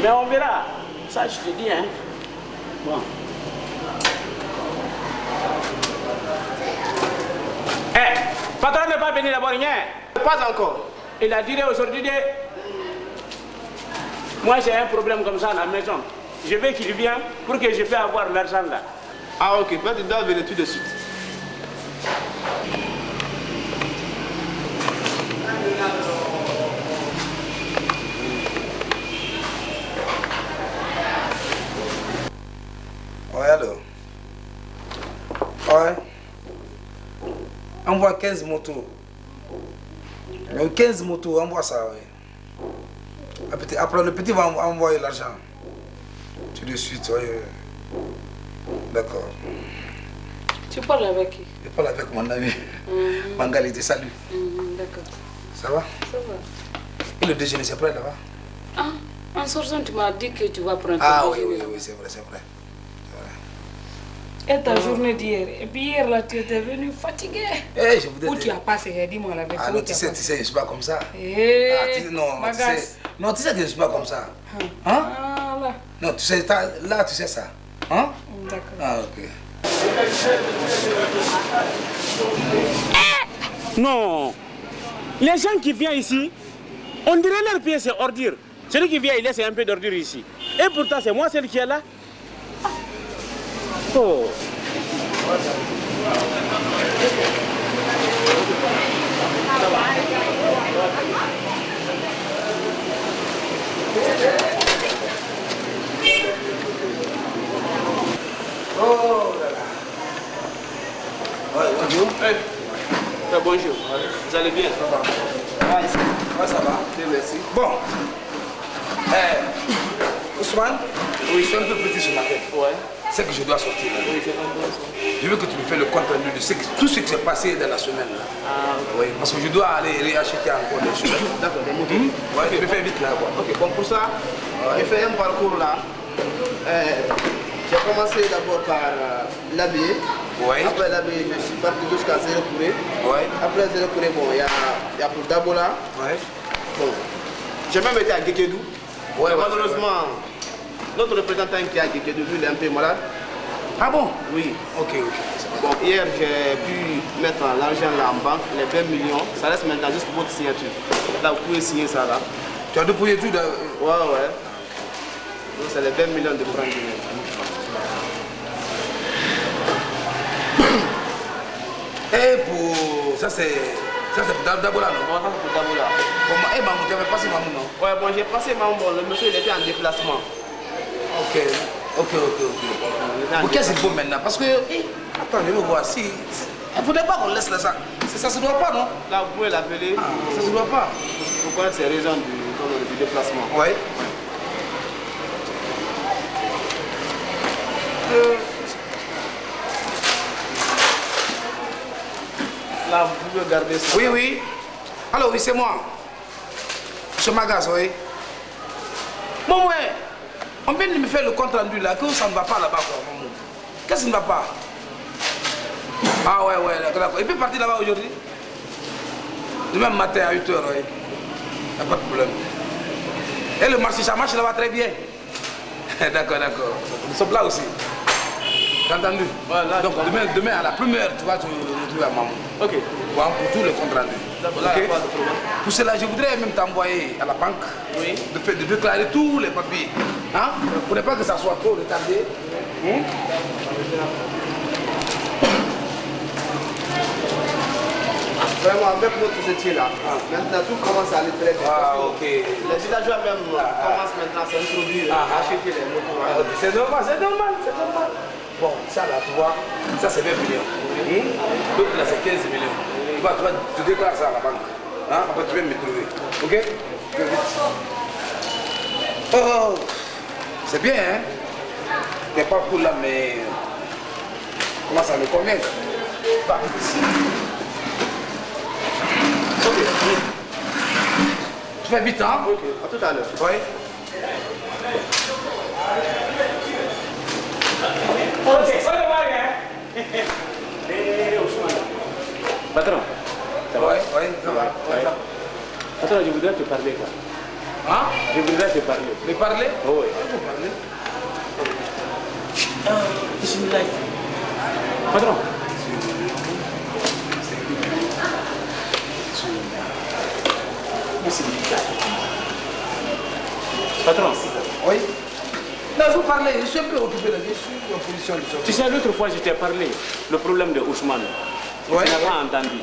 Mais on verra. Ça, je te dis, hein. Bon. Patron n'est pas venu d'abord, rien. Pas encore. Il a dit aujourd'hui, moi j'ai un problème comme ça à la maison. Je veux qu'il vienne pour que je puisse avoir l'argent là. Ah ok, peut-être qu'il doit venir tout de suite. Ouais, alors. Ouais. Envoie 15 motos. 15 motos, envoie ça, oui. Après, le petit va envoyer l'argent. Tout de suite, oui. D'accord. Tu parles avec qui? Je parle avec mon ami. Mangali, te salue. D'accord. Ça va? Ça va. Et le déjeuner, c'est prêt là-bas? Ah, en sortant, tu m'as dit que tu vas prendre ton déjeuner. Oui, c'est vrai, c'est vrai. Et ta journée d'hier? Et puis hier, là, tu étais venu fatigué. Je vous Où tu as passé? Dis-moi la vérité. Ah non, tu sais, je ne suis pas comme ça. Non, tu sais que je ne suis pas comme ça. Hein? Ah, là. Non, tu sais, là, tu sais ça. Hein? D'accord. Ah, ok. Non. Les gens qui viennent ici, on dirait leur pied c'est ordure. Celui qui vient, il laisse un peu d'ordure ici. Et pourtant, c'est moi celle qui est là. Oh. Oh là là. Ouais, bonjour. Hey. Bonjour. Vous allez bien? Ça va. Ouais, ça va. Bien, merci. Bon. Ousmane, oui, je suis un peu petit sur ma tête. Ouais. C'est que je dois sortir. Oui, c'est comme je veux que tu me fasses le compte rendu de tout ce qui s'est passé dans la semaine. Là. Ah, oui, parce que je dois aller réacheter encore des choses. D'accord, des motos. Ouais, tu me fais vite là. Quoi. Ok, bon, pour ça, j'ai fait un parcours là. J'ai commencé d'abord par l'habiller. Ouais. Après l'habiller, je suis parti jusqu'à Zéro-Kouré. Ouais. Après Zéro-Kouré, bon, il y a pour Dabola. Ouais. Bon, j'ai même été à Gekedou. Ouais, malheureusement, notre représentant qui est à Gekedou, lui, il est un peu malade. Ah bon? Oui. Ok. Bon, hier, j'ai pu mettre l'argent là en banque, les 20 millions. Ça reste maintenant juste pour votre signature. Là, vous pouvez signer ça là. Tu as dépouillé tout de... Ouais. Donc, c'est les 20 millions de francs guinéens. Et pour... Ça, c'est pour Dabola, non? Bon, ça, c'est pour Dabola. Bon, Mamou, tu avais passé Mamou, non? Ouais, bon, j'ai passé Mamou. Bon, le monsieur, il était en déplacement. Ok. Pour qu'est-ce qu'il faut maintenant? Parce que, attends, je veux voir si... Il ne faudrait pas qu'on laisse ça. Ça se doit pas, non? Là, vous pouvez l'appeler. Ça se doit pas. Pour connaître ces raisons du déplacement. Oui. Là, vous pouvez garder ça. Oui. Alors, oui, c'est moi. Monsieur Magas, oui. Bon, ouais. On vient de me faire le compte rendu là, que ça ne va pas là-bas, quoi. Qu'est-ce qui ne va pas? Ah ouais, d'accord. Il peut partir là-bas aujourd'hui? Demain matin à 8h, oui. Il n'y a pas de problème. Et le marché, ça marche là-bas très bien. D'accord. Nous sommes là aussi. T'as entendu? Voilà, donc demain à la première, tu vas te retrouver à Maman. Ok. Pour tout le compte rendu. Okay. Pour cela, je voudrais même t'envoyer à la banque de déclarer tous les papiers. Hein? Pour ne pas que ça soit trop retardé. Vraiment, avec notre société-là, maintenant tout commence à aller très bien. Ok. Les villageois même commencent maintenant à s'introduire, à acheter les motos. C'est normal. Bon, ça là, tu vois, ça c'est 20 millions. L'autre là c'est 15 millions. Tu déclares ça à la banque. Hein? Après tu viens me trouver. Ok? Oh, c'est bien, hein? T'es pas cool là, mais comment ça me convient? Bah, ok. Tu fais vite, hein? Ok, à tout à l'heure. Oui. Patron, ça va? Oui, ça va. Patron, je voudrais te parler quoi. Hein? Je voudrais te parler. Me parler? Oui. Vous parler? Bismillah. Patron. Patron. Oui. Non, vous parlez, je suis un peu occupé là, je suis en position de sortir. Tu sais, l'autre fois, je t'ai parlé, le problème de Ousmane. Ouais. Tu n'as pas entendu.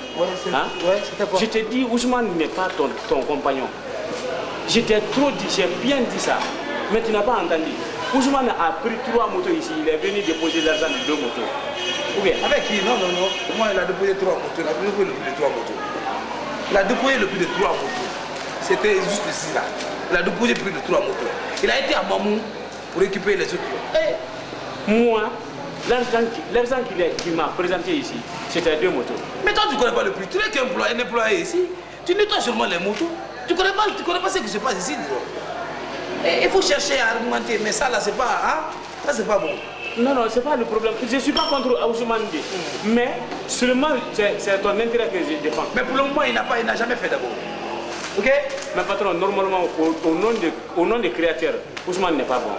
C'était quoi? Je t'ai dit, Ousmane n'est pas ton compagnon. Je t'ai trop dit, j'ai bien dit ça. Mais tu n'as pas entendu. Ousmane a pris 3 motos ici, il est venu déposer l'argent de 2 motos. Ou bien? Avec qui? Non. Moi, il a déposé 3 motos. Il a déposé le prix de 3 motos. Il a déposé le prix de 3 motos. C'était juste ici, là. Il a déposé le prix de 3 motos. Il a été à Mamou pour récupérer les autres. Moi, l'argent qu'il m'a présenté ici, c'était 2 motos. Mais toi, tu ne connais pas le prix. Tu n'es qu'un employé ici. Tu nettoies seulement les motos. Tu ne connais pas ce qui se passe ici. Il faut chercher à argumenter, mais ça là, c'est pas. Hein? Ça, c'est pas bon. Non, c'est pas le problème. Je ne suis pas contre Ousmane D. Mais seulement, c'est ton intérêt que je défends. Mais pour le moment, il n'a jamais fait d'abord. Ok? Mais patron, normalement, au nom des créateurs, Ousmane n'est pas bon.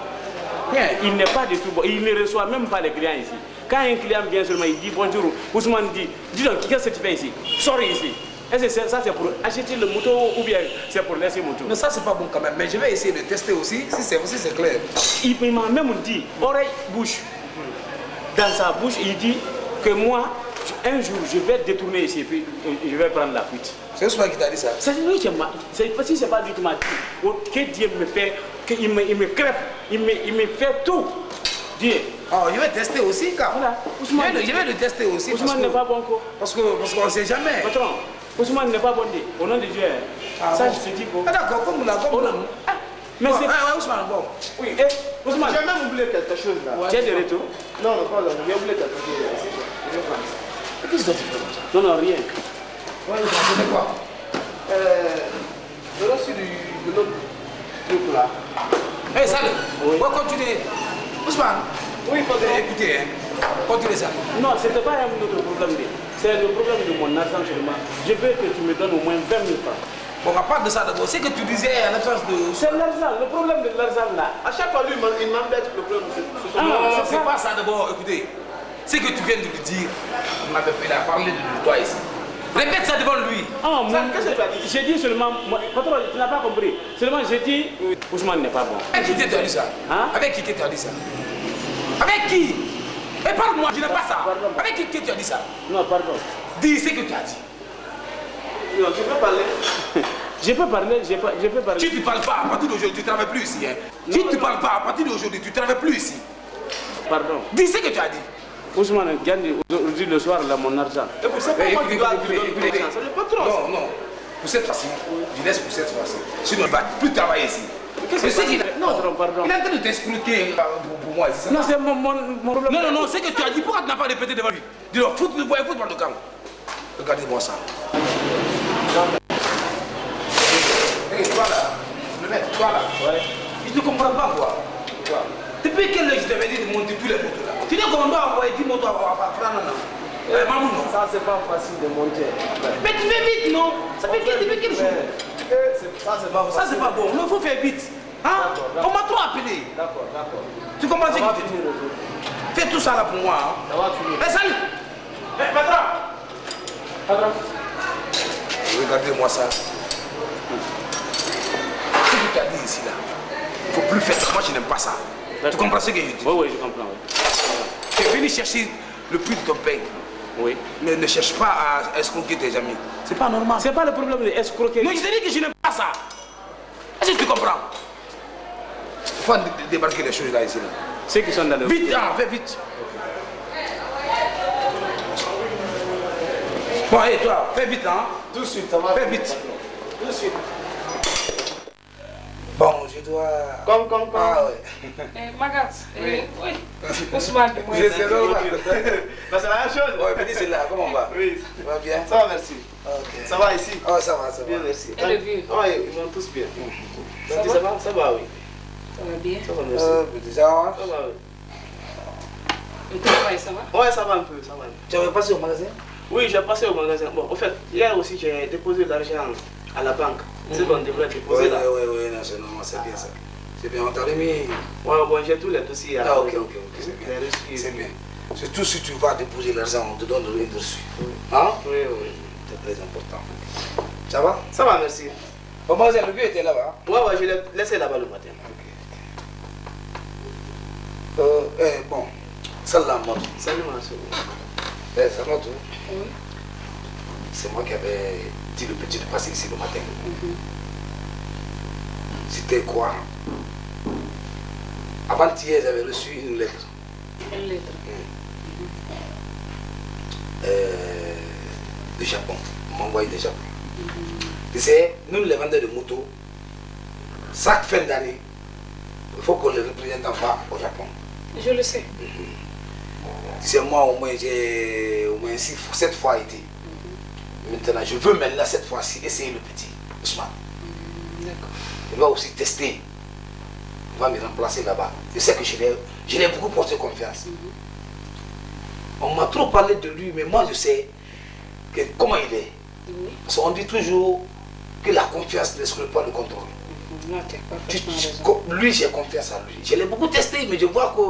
Bien. Il n'est pas du tout bon. Il ne reçoit même pas les clients ici. Quand un client vient seulement, il dit bonjour. Ousmane dit, dis donc, qu'est-ce que tu fais ici? Sors ici. Est-ce que ça c'est pour acheter le moto ou bien c'est pour laisser le moto? Non, ça c'est pas bon quand même. Mais je vais essayer de tester aussi, si c'est clair. Il m'a même dit, oreille, bouche. Dans sa bouche, il dit que moi, un jour, je vais détourner ici et puis je vais prendre la fuite. C'est Ousmane qui t'a dit ça? C'est lui qui m'a dit. Si c'est pas lui qui m'a dit, que Dieu me fait, qu'il me crève, il me fait tout. Dieu. Oh, je vais tester aussi, car. Voilà. Je vais le tester aussi. Ousmane n'est pas bon. Parce qu'on ne sait jamais. Patron, Ousmane n'est pas bon. Au nom de Dieu. Ah, ça, bon. je te dis quoi. Ah, d'accord, comme là. Mais bon, c'est. ouais, Ousmane, bon. Oui, Ousmane. J'ai même oublié quelque chose là. Tu es de retour? Non, pas là. J'ai oublié quelque chose là. Je vais prendre ça. Qu'est-ce que tu fais? Non, rien. Ouais, c'était quoi? J'ai reçu de l'autre truc là. Eh, salut. Oui. On va continuer. Ousmane. Oui, patron. Écoutez, hein. Continuez ça. Non, ce n'était pas un autre problème. C'est le problème de mon argent seulement. Je veux que tu me donnes au moins 20 000 francs. Bon, à part de ça d'abord, c'est que tu disais en l'absence de... C'est l'argent, le problème de l'argent là. À chaque fois, lui, il m'embête le problème. Non, c'est pas ça d'abord. Écoutez, c'est que tu viens de lui dire, il a parlé de toi ici. Répète ça devant lui. Ah, qu'est-ce que tu as dit? J'ai dit seulement, patron, tu n'as pas compris. Seulement j'ai dit, Ousmane n'est pas bon. Avec qui tu as dit ça? Hein? Avec qui tu as dit ça? Avec qui? Et parle-moi, je n'ai pas ça. Pardon. Avec qui tu as dit ça? Non, pardon. Dis ce que tu as dit. Non, tu veux parler? Je peux parler, je peux parler. Si tu ne parles pas, à partir d'aujourd'hui, tu ne travailles plus ici. Hein. Si tu ne parles pas, à partir d'aujourd'hui, tu ne travailles plus ici. Pardon. Dis ce que tu as dit. Ousmane, Gandhi, aujourd'hui le soir, là, mon argent. Et pour ça, pourquoi tu dois te donner l'argent? C'est le patron. Non, non. Pour cette fois-ci, je laisse pour cette fois-ci. Sinon, il ne va plus travailler ici. C'est ce qu'il a. Non, pardon. Il est en train de t'expliquer pour moi ici. Non, c'est mon problème. Non, non, non, c'est que tu as dit. Pourquoi tu n'as pas répété devant lui? Dis-leur, football de camp. Regardez-moi ça. Toi là, le mec, toi là. Ouais. Je ne comprends pas quoi. Depuis quelle heure je t'avais dit de monter tous les motos là? Tu dis qu'on doit envoyer 10 motos à Franana. Ça, c'est pas facile de monter. Mais tu fais vite, non? Ça fait depuis quel jour? Ça, c'est pas facile. Ça, c'est pas bon. Il faut faire vite. Hein? On m'a trop appelé. D'accord, d'accord. Tu comprends ce que je te dis? Fais tout ça là pour moi. Hein? Ça va finir. Mais salut! Patron! Patron! Regardez-moi ça. Ce que tu as dit ici là, il ne faut plus faire ça. Moi, je n'aime pas ça. Tu comprends ce que je dis? Oui, oui, je comprends. Oui. Tu es venu chercher le prix de ton pain. Oui. Mais ne cherche pas à escroquer tes amis. C'est pas normal. C'est pas le problème de escroquer. Non, je te dis que je n'aime pas ça. Est-ce que tu comprends? Il faut débarquer les choses là, ici. Là. Ceux qui sont dans le... Vite, hein, fais vite. Bon, et toi, fais vite, hein. Tout de suite, ça va. Fais vite. Tout de suite. Bon, je dois... Comme. Ah ouais. Magas, oui. Ousmane, moi. C'est normal. Bah, c'est la même chose. Ouais, petit, c'est là, comment on va? Oui. Ça va bien? Ça va, merci. Ok. Ça va ici? Oh, ça va, ça va. Bien, merci. Et le vieux? Oui, ils vont tous bien. Ça Ça va? Ça va, oui. Ça va bien? Ça va, merci. Petit, ça va? Ça va, oui. Le travail, ça va? Ouais, ça va un peu, ça va un peu. Tu avais passé au magasin? Oui, j'ai passé au magasin. Bon, en fait, hier aussi, j'ai déposé de l'argent à la banque. C'est qu'on devrait déposer là. Oui, non, c'est normal, c'est bien ça. C'est bien, on t'a remis. Ouais, bon, j'ai tous les dossiers. Ah, ok, c'est bien. Les reçus. C'est bien. Surtout si tu vas déposer l'argent, on te donne le reçu. Hein? Oui, oui. C'est très important. Ça va? Ça va, merci. Au magasin, le vieux était là-bas. Ouais, je l'ai laissé là-bas le matin. Bon, celle-là, moi. Salut, monsieur. C'est moi tout. Oui. C'est moi qui avais dit le petit de passer ici le matin. C'était quoi? Avant-hier, j'avais reçu une lettre. Une lettre. Du Japon. On m'a envoyé du Japon. Tu sais, nous les vendeurs de motos, chaque fin d'année, il faut que le représentant va au Japon. Je le sais. Tu sais, moi au moins j'ai au moins 7 fois été. Maintenant, je veux maintenant cette fois-ci essayer le petit Ousmane. D'accord. Il va aussi tester. Il va me remplacer là-bas. Je sais que je l'ai beaucoup porté confiance. On m'a trop parlé de lui, mais moi je sais que comment il est. Oui. Parce qu'on dit toujours que la confiance n'exclut pas le contrôle. Non, tu as parfaitement raison. Lui, j'ai confiance en lui. Je l'ai beaucoup testé, mais je vois que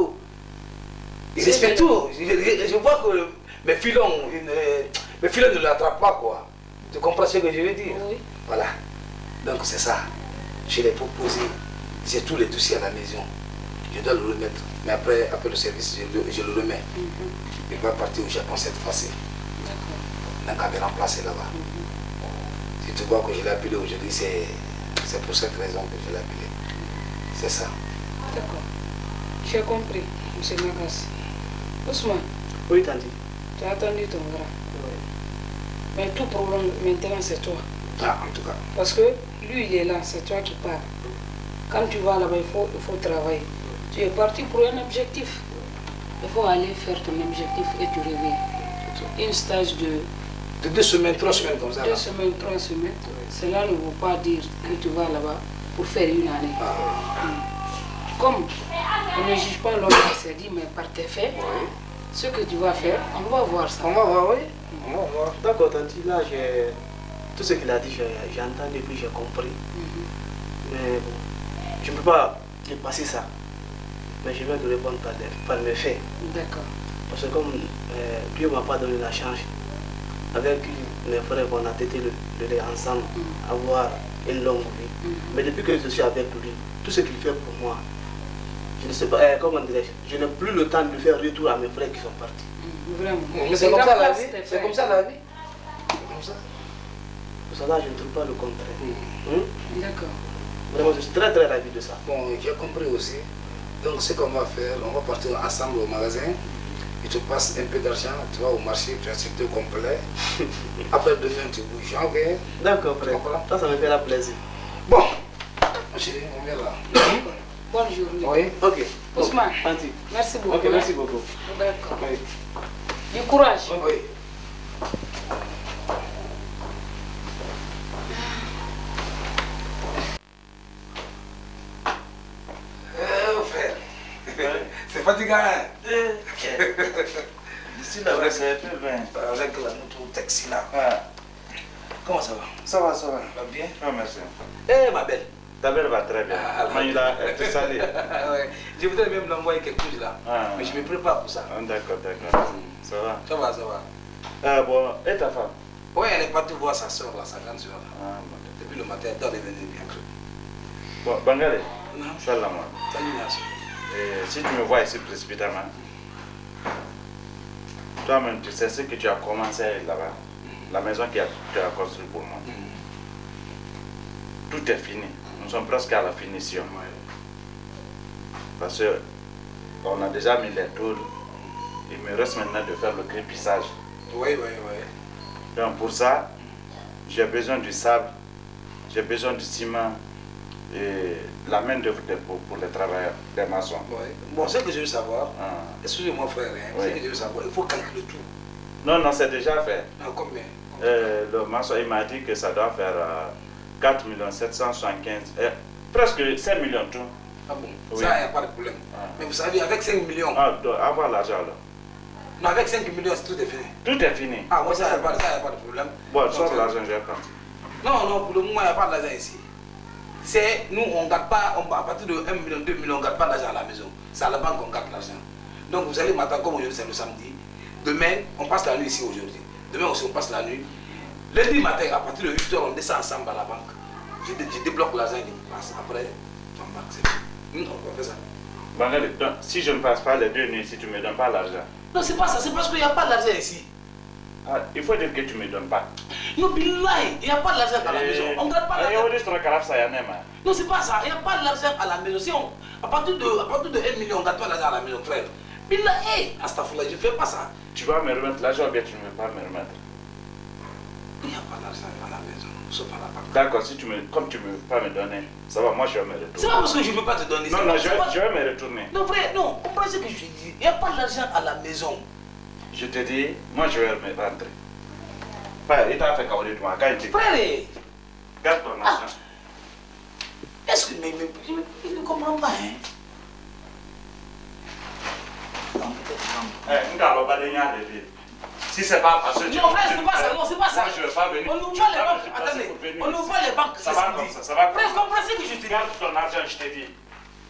il respecte tout. Je vois que mes filons ne l'attrapent pas, quoi. Tu comprends ce que je veux dire? Oui. Voilà. Donc c'est ça. Je l'ai proposé. J'ai tous les dossiers à la maison. Je dois le remettre. Mais après le service, je le remets. Il va partir au Japon cette fois-ci. D'accord. Donc, on va remplacer là-bas. Si tu vois que je l'ai appelé aujourd'hui, c'est pour cette raison que je l'ai appelé. C'est ça. D'accord. J'ai compris, M. Magas. Ousmane, Oui, Tanti. tu as attendu ton grand. Mais tout problème maintenant, c'est toi. Ah, en tout cas. Parce que lui, il est là, c'est toi qui parles. Quand tu vas là-bas, il faut travailler. Tu es parti pour un objectif. Il faut aller faire ton objectif et tu reviens. Une stage de 2 semaines, 3 semaines comme ça. 2 semaines, 3 semaines. Cela ne veut pas dire que tu vas là-bas pour faire une année. Comme on ne juge pas l'homme qui s'est dit, mais par tes faits, ce que tu vas faire, on va voir ça. On va voir, oui. On va voir. D'accord, Tanti, là, tout ce qu'il a dit, j'ai entendu et puis j'ai compris. Mais bon, je ne peux pas dépasser ça. Mais je vais te répondre par mes faits. D'accord. Parce que comme Dieu ne m'a pas donné la chance, avec mes frères, on a été le lait ensemble, avoir une longue vie. Mais depuis que je suis avec lui, tout ce qu'il fait pour moi, je ne sais pas, comment dirais-je, je n'ai plus le temps de faire retour à mes frères qui sont partis. Vraiment. Mais c'est comme ça la vie. C'est comme ça la vie. C'est comme ça. Pour ça, là, je ne trouve pas le contraire. D'accord. Vraiment, je suis très très ravi de ça. Bon, j'ai compris aussi. Donc, ce qu'on va faire, on va partir ensemble au magasin. Il te passe un peu d'argent, tu vas au marché, tu achètes tout complet. Après demain, tu bouges, ok? D'accord, frère. Ça me fera plaisir. Bon, chérie, on vient là. Bonne journée. Oui? Ok. Ousmane, Anti. merci beaucoup. Ok, merci beaucoup. D'accord. Oui. Du courage. Oui. C'est fatigant, hein? Ici, là, c'est un peu bien. Avec la moto taxi là. Ah, Comment ça va? ça va, ça va. Va bien? Ah, merci. Eh, ma belle. Ta belle va très bien. Ah, Maïla, elle te salue. Ouais. Je voudrais même l'envoyer quelque chose là. Ah. Mais je me prépare pour ça. Ah, d'accord, d'accord. Ça va. Ça va, ça va. Ah, bon, et ta femme? Ouais, elle est partie voir sa soeur là, sa grande soeur là. Ah, bon. Depuis le matin, elle doit revenir bien. Bon, Bangalé, Non. Inch'Allah, moi. Salut, merci. Et si tu me vois ici précipitamment, toi-même, tu sais ce que tu as commencé là-bas. La maison que tu as construite pour moi. Tout est fini. Nous sommes presque à la finition. Parce qu'on a déjà mis les tours. Il me reste maintenant de faire le crépissage. Oui, oui, oui. Donc pour ça, j'ai besoin du sable, j'ai besoin du ciment et la main d'œuvre pour les travailleurs, des maçons. Ouais. Bon, ce que je veux savoir, Ah. excusez-moi frère, hein, Oui. ce que je veux savoir, il faut calculer tout. Non, non, c'est déjà fait. Ah, combien? Le maçon, il m'a dit que ça doit faire 4 775, presque 5 millions tout. Ah bon, Oui. ça, il n'y a pas de problème. Ah. Mais vous savez, avec 5 millions, Ah, avoir l'argent là. non, avec 5 millions, tout est fini. Tout est fini. Ah, moi, ça, il n'y a pas de problème. Bon, Donc, sors l'argent, je vais partir. Non, non, pour le moment, il n'y a pas d'argent ici. C'est, nous, on ne garde pas, à partir de 1 million, 2 millions, on ne garde pas d'argent à la maison. C'est à la banque qu'on garde l'argent. Donc, vous allez m'attendre comme aujourd'hui, c'est le samedi. Demain, on passe la nuit ici aujourd'hui. Demain aussi, on passe la nuit. Lundi matin, à partir de 8 h, on descend ensemble à la banque. Je débloque l'argent et je passe. Après, on marque, c'est bon. On va faire ça. Bangalé, donc, si je ne passe pas les 2 nuits, si tu ne me donnes pas l'argent, Non, c'est pas ça, c'est parce qu'il n'y a pas d'argent ici. ah, il faut dire que tu ne me donnes pas. Non, billahi, il n'y a pas d'argent à la maison. On ne garde pas l'argent. Non, c'est pas ça, il n'y a pas d'argent à la maison. Si on, à partir de 1 million, on ne garde pas l'argent à la maison, frère. Billahi, Astaghfirullah, je ne fais pas ça. Tu vas me remettre l'argent ou bien tu ne veux pas me remettre? Il n'y a pas d'argent à la maison, sauf à la banque. D'accord, si comme tu ne veux pas me donner, ça va, moi je vais me retourner. C'est pas parce que je ne veux pas te donner. Non, non, je vais me retourner. Non, frère, non, comprends ce que je te dis. Il n'y a pas d'argent à la maison. Je te dis, moi je vais me rentrer. Frère, il t'a fait caoler toi, quand il te Frère, garde ton argent. est-ce que je ne comprends pas, hein? Non, peut-être pas. Si c'est pas parce que tu Non, frère, c'est pas ça, non, c'est pas ça. Moi je vais pas venir. On ouvre pas les banques, attendez, on ouvre pas les banques. Ça va comme ça, ça va comme Frère, ça. comprends ce que je te dis. Garde ton argent, je te dis.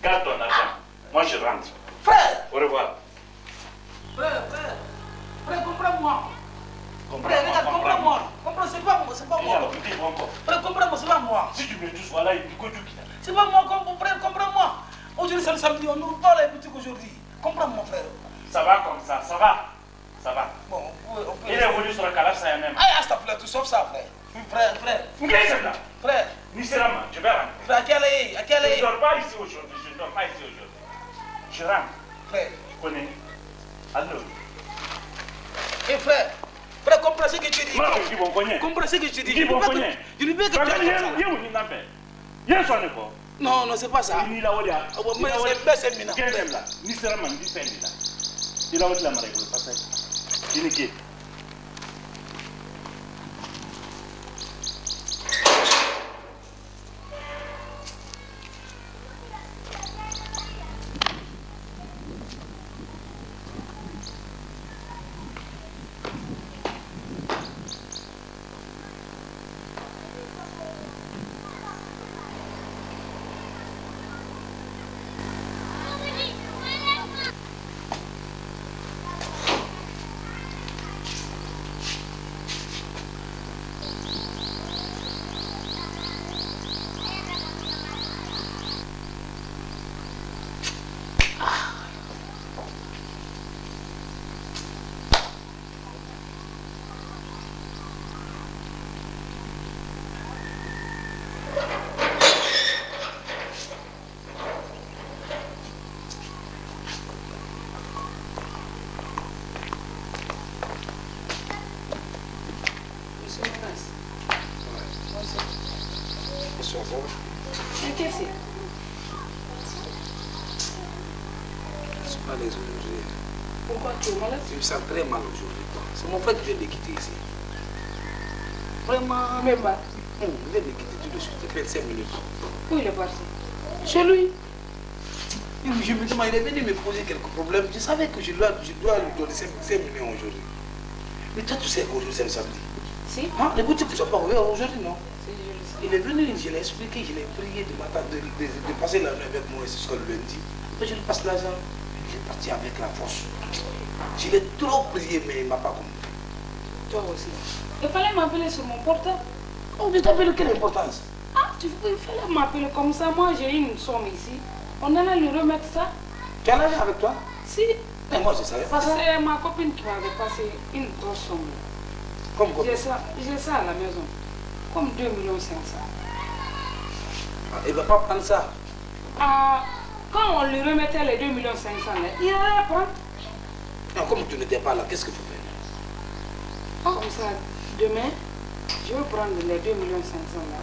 Garde ton argent. Moi je rentre. Frère, Au revoir. frère, comprends-moi. Frère, regarde, comprends-moi. Comprends, c'est pas moi. Frère, comprends-moi, c'est pas moi. Si tu me touches, voilà, il dit que tu quittes. C'est pas moi, frère, comprends-moi. Aujourd'hui, c'est le samedi, on n'ouvre pas les boutiques aujourd'hui. Comprends-moi, frère. Ça va comme ça, ça va. Ça va. Bon, on peut. Il est venu sur le calaf, ça y est même. Aïe, s'il te plaît, tout sauf ça, frère. Frère. Frère, Nisserama, je vais rentrer. frère, à quelle heure? Je ne dors pas ici aujourd'hui, je ne dors pas ici aujourd'hui. Je rentre. Frère. Tu connais? Allô? Eh, frère, comprends ce que tu dis. Non, je dis bon cogné. Comprends ce que tu dis. Dis bon cogné. Je ne veux pas que tu fasses ça. Non, non, c'est pas ça. Mais c'est minant. Nisserama, je dis là. Il a oublié la marée, vous le passez. Il est qui? Bonsoir, ça va? Mais qu'est-ce que c'est? Je suis pas à l'aise aujourd'hui. Pourquoi tu es malade? Je me sens très mal aujourd'hui. C'est mon frère qui vient de quitter ici. Vraiment. Même pas. Il vient de quitter tout de suite. Il fait 5 minutes. Où il est parti? Chez lui. Je me demande, il est venu me poser quelques problèmes. Je savais que je dois lui donner 5 millions aujourd'hui. Mais toi, tu sais qu'aujourd'hui c'est le samedi. Si. Hein? Les boutiques ne sont pas ouvertes aujourd'hui, non? Si, je le sais. Il est venu, je l'ai expliqué, je l'ai prié de m'attendre, de passer la nuit avec moi, c'est ce qu'on lui a dit. Après, je lui passe l'argent. Il est parti avec la force. Je l'ai trop prié, mais il ne m'a pas compris. Toi aussi. Il fallait m'appeler sur mon portable. Oh, mais t'appelles quelle importance? Ah, il fallait m'appeler comme ça. Moi, j'ai une somme ici. On allait lui remettre ça. Tu as l'argent avec toi? Si. Mais moi, je ne savais pas ça. C'est ma copine qui m'avait passé une grosse somme. Comme quoi? J'ai ça à la maison. Comme 2,5 millions. Il ne va pas prendre ça. Ah, quand on lui remettait les 2,5 millions, il allait prendre. Non, comme tu n'étais pas là, qu'est-ce qu'il faut faire? Comme ça, demain, je vais prendre les 2,5 millions là.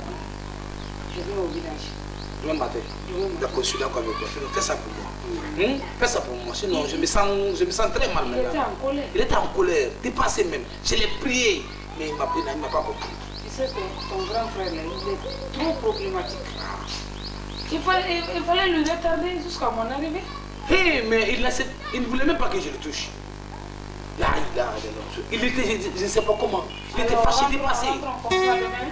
Je vais au village. Demain matin? D'accord, je suis d'accord avec toi. Fais ça pour moi. Fais ça pour moi. Sinon, je me sens très mal. Il était en colère. Il était en colère, dépassé même. Je l'ai prié, mais il ne m'a pas compris. Tu sais que ton grand frère, là, il est trop problématique. Il fallait lui retarder jusqu'à mon arrivée. Hé, mais il ne voulait même pas que je le touche. Là, il était, je ne sais pas comment. Il était fâché, dépassé. Rentrons comme ça demain.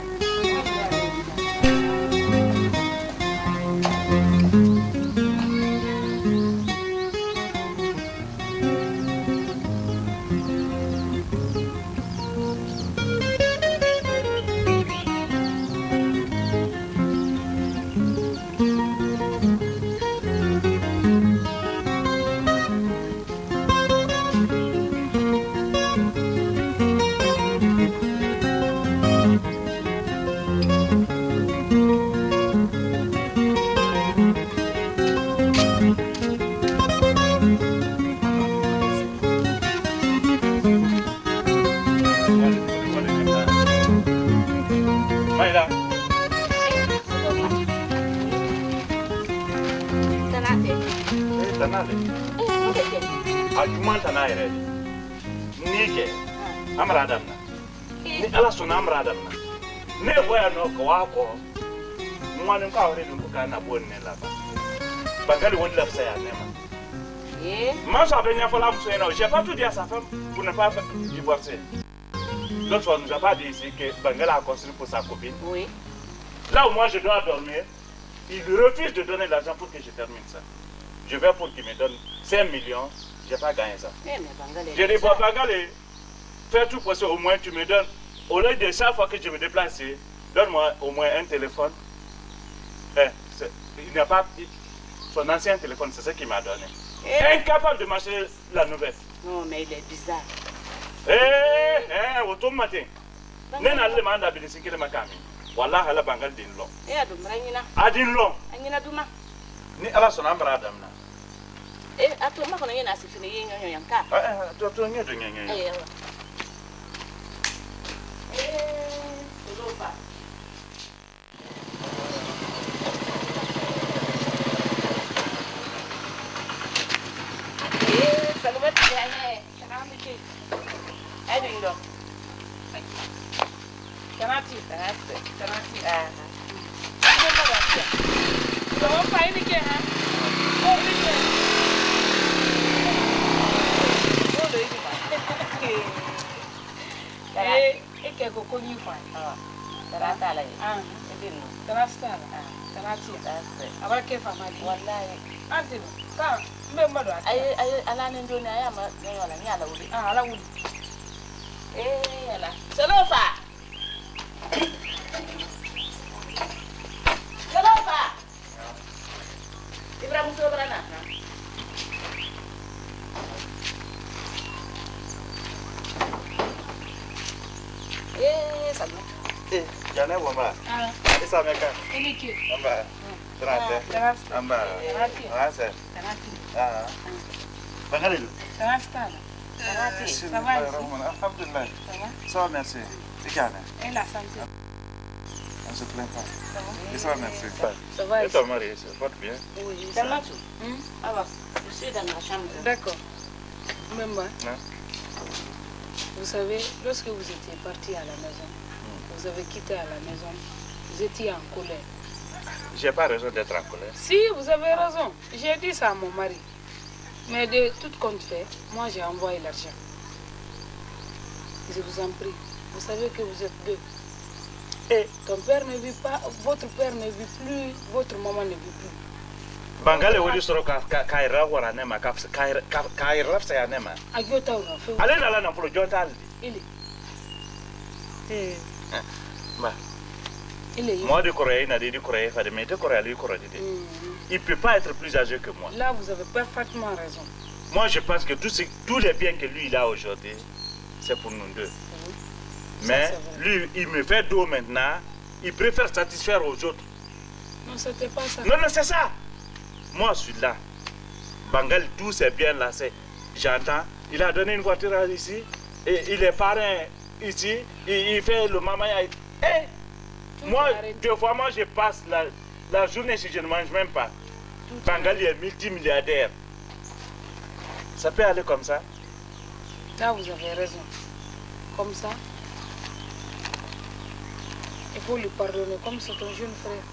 ni ala sona amra adam na ne boya no ko wako mwan ka ore dum ka na bon ne la ba bangali won la sa ya ne ma ça veut dire la muso non j'ai pas tout dit à sa femme pour ne pas divorcer. L'autre fois nous a pas dit ici que Bangala a construit pour sa copine. Oui. Là où moi je dois dormir, il refuse de donner l'argent pour que je termine ça. Je vais pour qu'il me donne 5 millions, je n'ai pas gagné ça. Je dis, bon, Bangalé, fais tout pour ça, au moins tu me donnes, au lieu de chaque fois que je me déplace, donne-moi au moins un téléphone. Il n'a pas, son ancien téléphone, c'est ce qu'il m'a donné. Incapable de marcher la nouvelle. Non, mais il est bizarre. Au matin. Nena le manda bilisiki le makami. Wallahi ala bangal din long. Adum rangina. Adin long. Angina duma. Ni ala sona mbra adam na. Atuma kono yena asifini yenyo yanka. To ngedo nyenye. Lofa. Salubat ya. Kanamiki. Ayo ndo. Kanati. Kanati. Lo fa ini ke ha? Oh ini ke. Oh lo ini ba. Ke ko ko ni fa. Tarata la. Edin. Tarasta la. Tarati. Aba ke fa ma di. Wallahi. Anti. Ka memba do. Ay ala ne ndo ni aya ma yola ni ala wuli. Ala wuli. Ala. Salofa. Salofa. Ibrahim Sobrana. Salut. Jane wamba. Isa meka. Ini ki. Amba. Trate. Amba. Asa. Bangalé. Tarasta. Ça va, alhamdulillah. Ça va, merci. C'est calme. Et la santé. se plaint pas. Et ça va, merci. Ça va. Et ton mari, ça porte bien? Oui, ça va. Ah bah, je suis dans la chambre. D'accord. Même moi. Vous savez, lorsque vous étiez parti à la maison, vous avez quitté à la maison, vous étiez en colère. J'ai pas raison d'être en colère. Si, vous avez raison. J'ai dit ça à mon mari. Mais de tout compte fait, moi j'ai envoyé l'argent. Je vous en prie. Vous savez que vous êtes deux. Et ton père ne vit pas, votre père ne vit plus, votre maman ne vit plus. Bangale wodi soro kaira wara nema kaira sa ya nema. Agiota ura fe. Ale na la na polo jota aldi. Ile. Ba. Ile. Moi de Corée na de Corée fa de mais de Corée ali Corée de. Il peut pas être plus âgé que moi. Là vous avez parfaitement raison. Moi je pense que tous les biens que lui il a aujourd'hui, c'est pour nous deux. Mais lui il me fait dos maintenant, il préfère satisfaire aux autres. Non, c'était pas ça. Non, c'est ça. Moi, je suis là. Bangal, tout c'est bien là. J'entends. Il a donné une voiture ici. Et il est parrain ici. Il fait le mamaya. Moi, deux fois, moi, je passe la journée si je ne mange même pas. Bangal est multimilliardaire. Ça peut aller comme ça? Là, vous avez raison. Comme ça, il faut lui pardonner comme c'est un jeune frère.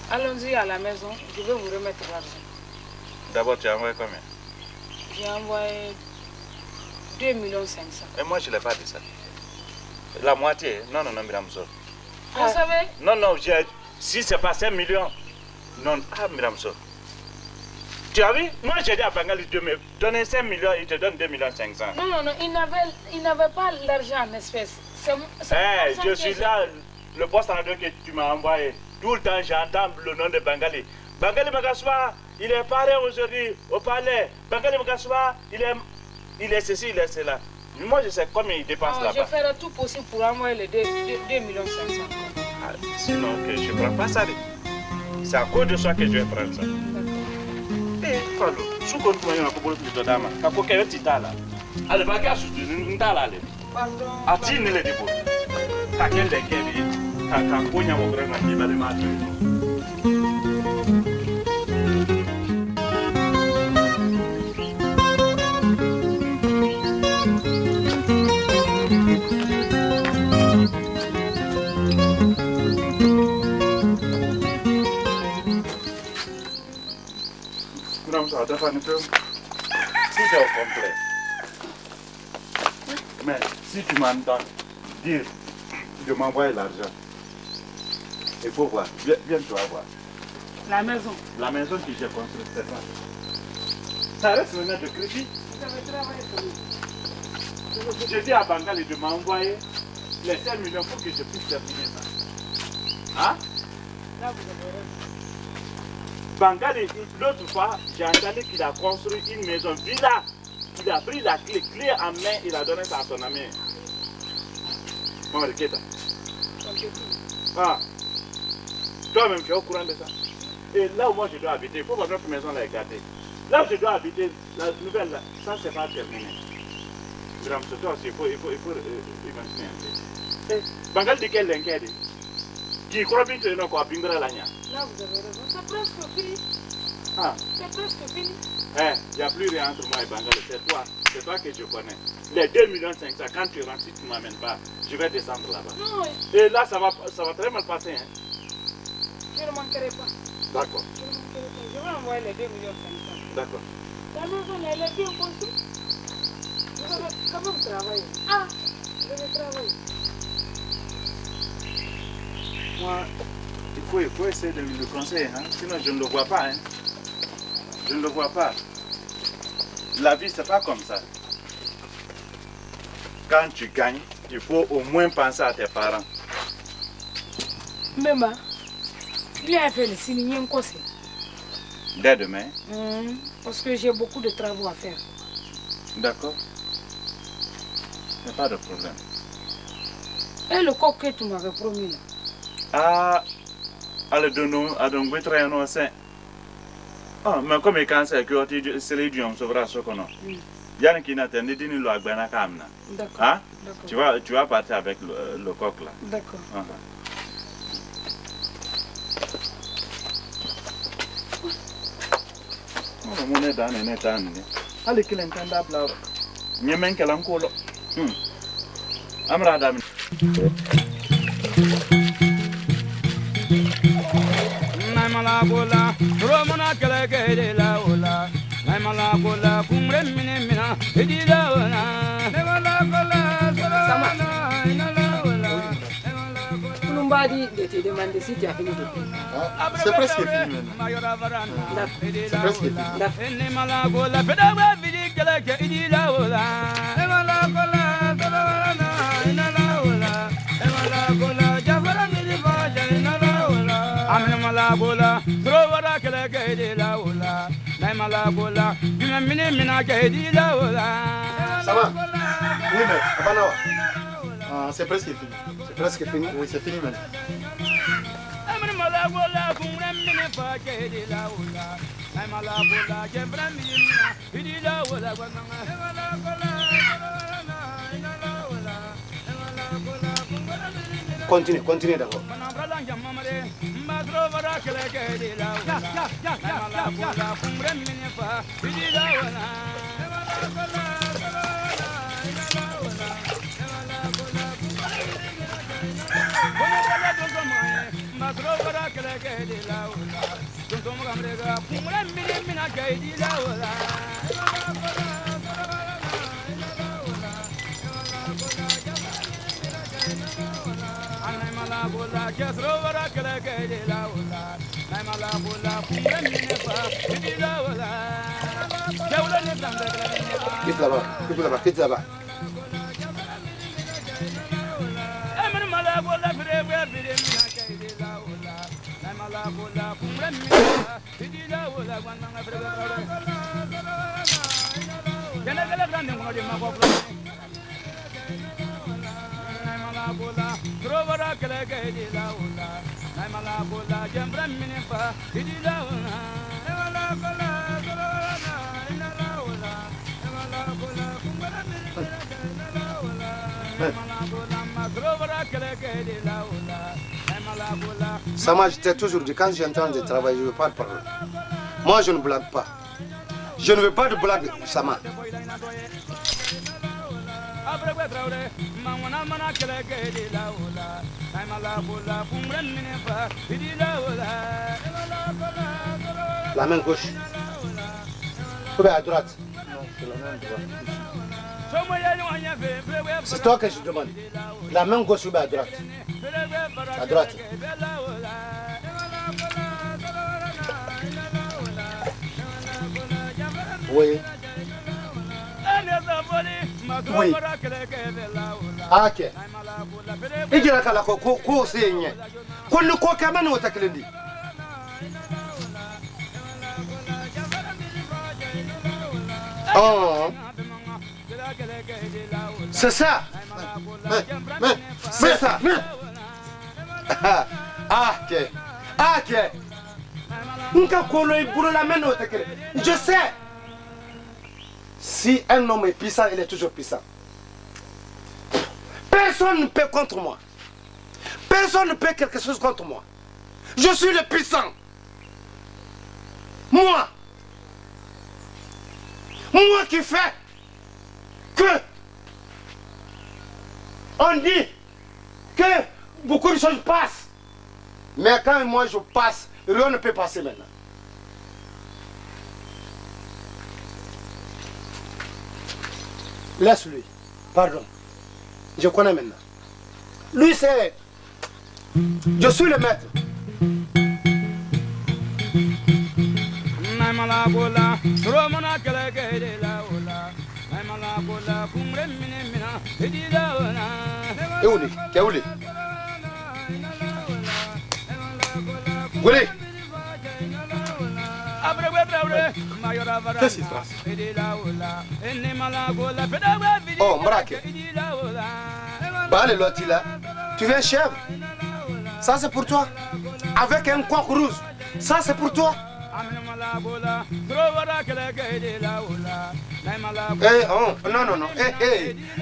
Allons-y à la maison, je vais vous remettre l'argent. D'abord, tu as envoyé combien? J'ai envoyé 2 500 000. Et moi, je ne l'ai pas dit ça. La moitié? Non, Miramso. Vous savez? Non, si c'est pas 5 millions. Non, Miramso. Tu as vu? Moi, j'ai dit à Bangali de me donner 5 millions, il te donne 2 500 000. Non, il n'avait pas l'argent en espèces. Je suis là, le poste en deux que tu m'as envoyé. Tout le temps, j'entends le nom de Bangali. Bangali Magaswa, il est paré aujourd'hui au palais. Bangali Magaswa, il est ceci, il est cela. Moi, je sais combien il dépense là-bas. Je ferai tout possible pour envoyer les 2 500 000. Sinon, je ne prends pas ça. C'est à cause de ça que je vais prendre ça. D'accord. Si vous avez un peu de dama, vous avez un peu de dama. Allez, vous avez un peu de dama. Pardon. Attends, les débouts. Quand elle est guérie. Kaka punya mograna di bari matu. Nous ça dafa ne peut. Tout est au complet. Mais si tu m'entends dire de m'envoyer l'argent. Il faut voir. Viens, tu vas voir. La maison. La maison que j'ai construite, c'est ça. Ça reste maintenant de crédit. Vous avez travaillé pour lui. Je dis à Bangali de m'envoyer les 5 millions pour que je puisse terminer ça. Hein? Là, vous avez raison. Bangali, l'autre fois, j'ai entendu qu'il a construit une maison villa. Il a pris la clé en main, il a donné ça à son ami. Maman, Riketa. Ah. Toi-même, tu es au courant de ça. Et là où moi je dois habiter, il faut que notre maison là gardée. Là où je dois habiter, la nouvelle là, ça c'est pas terminé. Madame, c'est toi aussi, il faut imaginer un peu. Bangal de quel lingue est-ce? Qui croit bien que nous avons bien la nia. Là vous avez raison, c'est presque fini. Ah. C'est presque fini. Il n'y a plus rien entre moi et Bangal, c'est toi que je connais. Les 2 500 000, quand tu rentres, si tu ne m'amènes pas, je vais descendre là-bas. Non. Et là, ça va très mal passer. Hein? Je ne manquerai pas. D'accord. Je vais envoyer les 2 500 000. D'accord. La maison, elle est bien construite. Vous avez quand même travaillé. Ah, je vais travailler. Moi, il faut essayer de le conseiller, hein? Sinon je ne le vois pas. Hein? Je ne le vois pas. La vie, c'est pas comme ça. Quand tu gagnes, il faut au moins penser à tes parents. Maman, bien fait le signer un conseil. Dès demain? Parce que j'ai beaucoup de travaux à faire. D'accord. Il n'y a pas de problème. Et le coq que tu m'avais promis là? Ah, allez, donne-nous, à donc, vous travaillez en sein. Ah, mais comme il cancer, c'est les dieux, on sauvera ce qu'on a. Yann qui n'a tenu d'une loi Bena Kamna. D'accord. Hein? Tu vas partir avec le coq là. D'accord. Mon est dans un état. Allez, qu'il entende là. Nyemen Kalankolo. Amradam. Namalagola, Romana Kalagade la Ola, Namalagola, Kumre Minimina, Edila Ola, Namalagola, Nobody te demande si tu as fini de payer. C'est presque fini maintenant. C'est presque fini. Malagola, Trovara Kalagade la Ola, Namalagola, Minimina Gadi la Ola. Ça va? Oui, mais Abanawa. C'est presque fini. C'est presque fini? Oui, c'est fini maintenant. Malagola, Kumramina Gadi la Ola, Namalagola, Jembramina, Idila Ola, Continue d'abord. Quitte là-bas, quitte là-bas. Sama, je t'ai toujours dit, quand j'ai en train de travailler, je ne veux pas parler. Moi, je ne blague pas. Je ne veux pas de blague, Sama. La main gauche. Ou bien à droite? Non, c'est la main droite. C'est toi que je demande. La main gauche ou bien à droite? À droite. Oui. Oui. Ah, ok. Il dit que la cour c'est une. Qu'on ne croit qu'à main ou t'as dit. Oh. C'est ça. C'est ça. Ah, ok. Ah, ok. Je sais. Si un homme est puissant, il est toujours puissant. Personne ne peut contre moi. Personne ne peut quelque chose contre moi. Je suis le puissant. Moi. Moi qui fais que on dit que beaucoup de choses passent. Mais quand moi je passe, rien ne peut passer maintenant. Laisse-lui. Pardon. Je connais maintenant. Lui c'est... Je suis le maître. Et où est-ce? Goulé. Qu'est-ce qui se passe? Oh, Mbraque. Bah, le loti là. Tu viens chèvre. Ça c'est pour toi. Avec un coq rouge. Ça c'est pour toi. Non.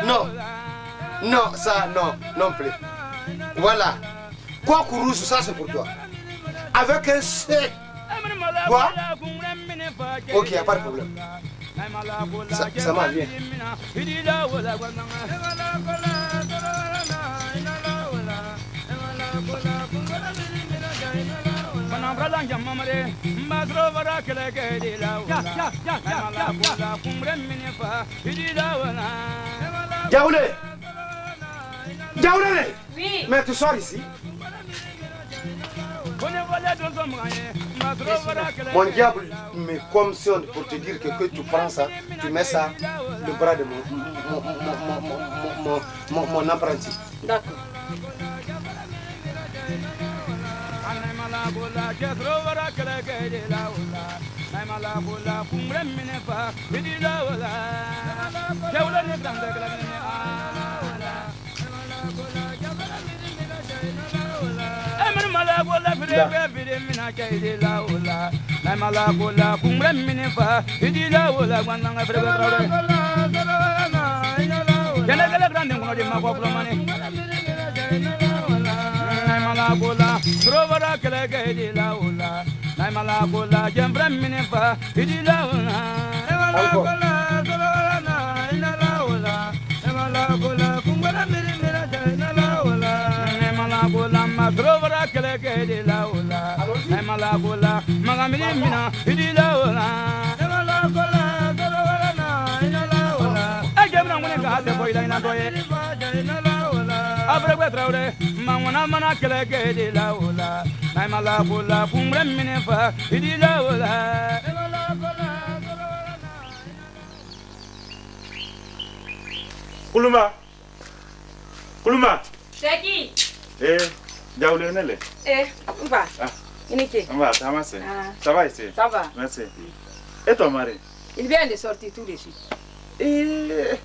Non. Non, ça, non plus. Voilà. Quoi que rouge, ça c'est pour toi. Avec un C. Quoi? Ok, y a pas de problème. Ça m'a bien. Diaoulé. Oui. Mais tu sors ici. Mon diable me commissionne pour te dire que tu prends ça, tu mets ça le bras de mon apprenti. D'accord. Kuluma. C'est qui? Diaoulé Nele. On va. On va, ça va ici? Ça va. Merci. Et ton mari? Il vient de sortir tout de suite. Et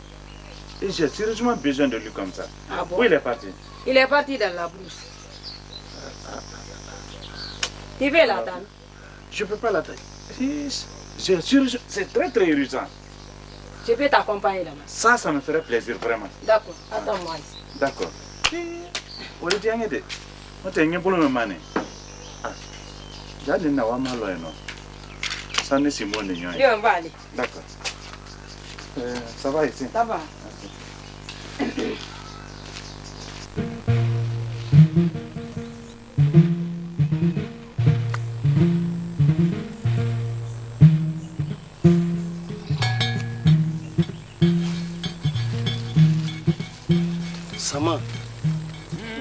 j'ai sérieusement besoin de lui comme ça. Ah bon? Où il est parti? Il est parti dans la brousse. Tu veux l'attendre? Je ne peux pas l'attendre. C'est très urgent. Je peux t'accompagner là-bas. Ça me ferait plaisir vraiment. D'accord, attends-moi ici. D'accord. On est bien aidé. On est bien pour le moment. J'ai dit non, ça n'est pas mon ignorant. Viens, on va aller. D'accord. Ça va ici? Ça va.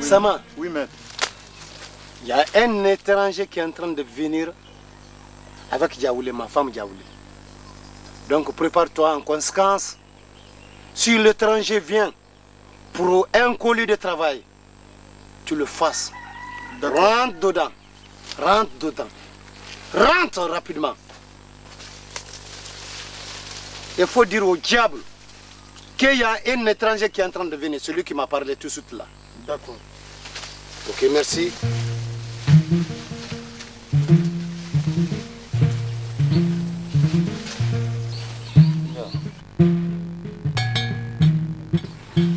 Sama. Oui, maître. Il y a un étranger qui est en train de venir avec Diaoulé, ma femme Diaoulé. Donc prépare-toi en conséquence. Si l'étranger vient pour un colis de travail, tu le fasses. Rentre dedans. Rentre dedans. Rentre rapidement. Il faut dire au diable qu'il y a un étranger qui est en train de venir, celui qui m'a parlé tout de suite là. D'accord. Ok, merci.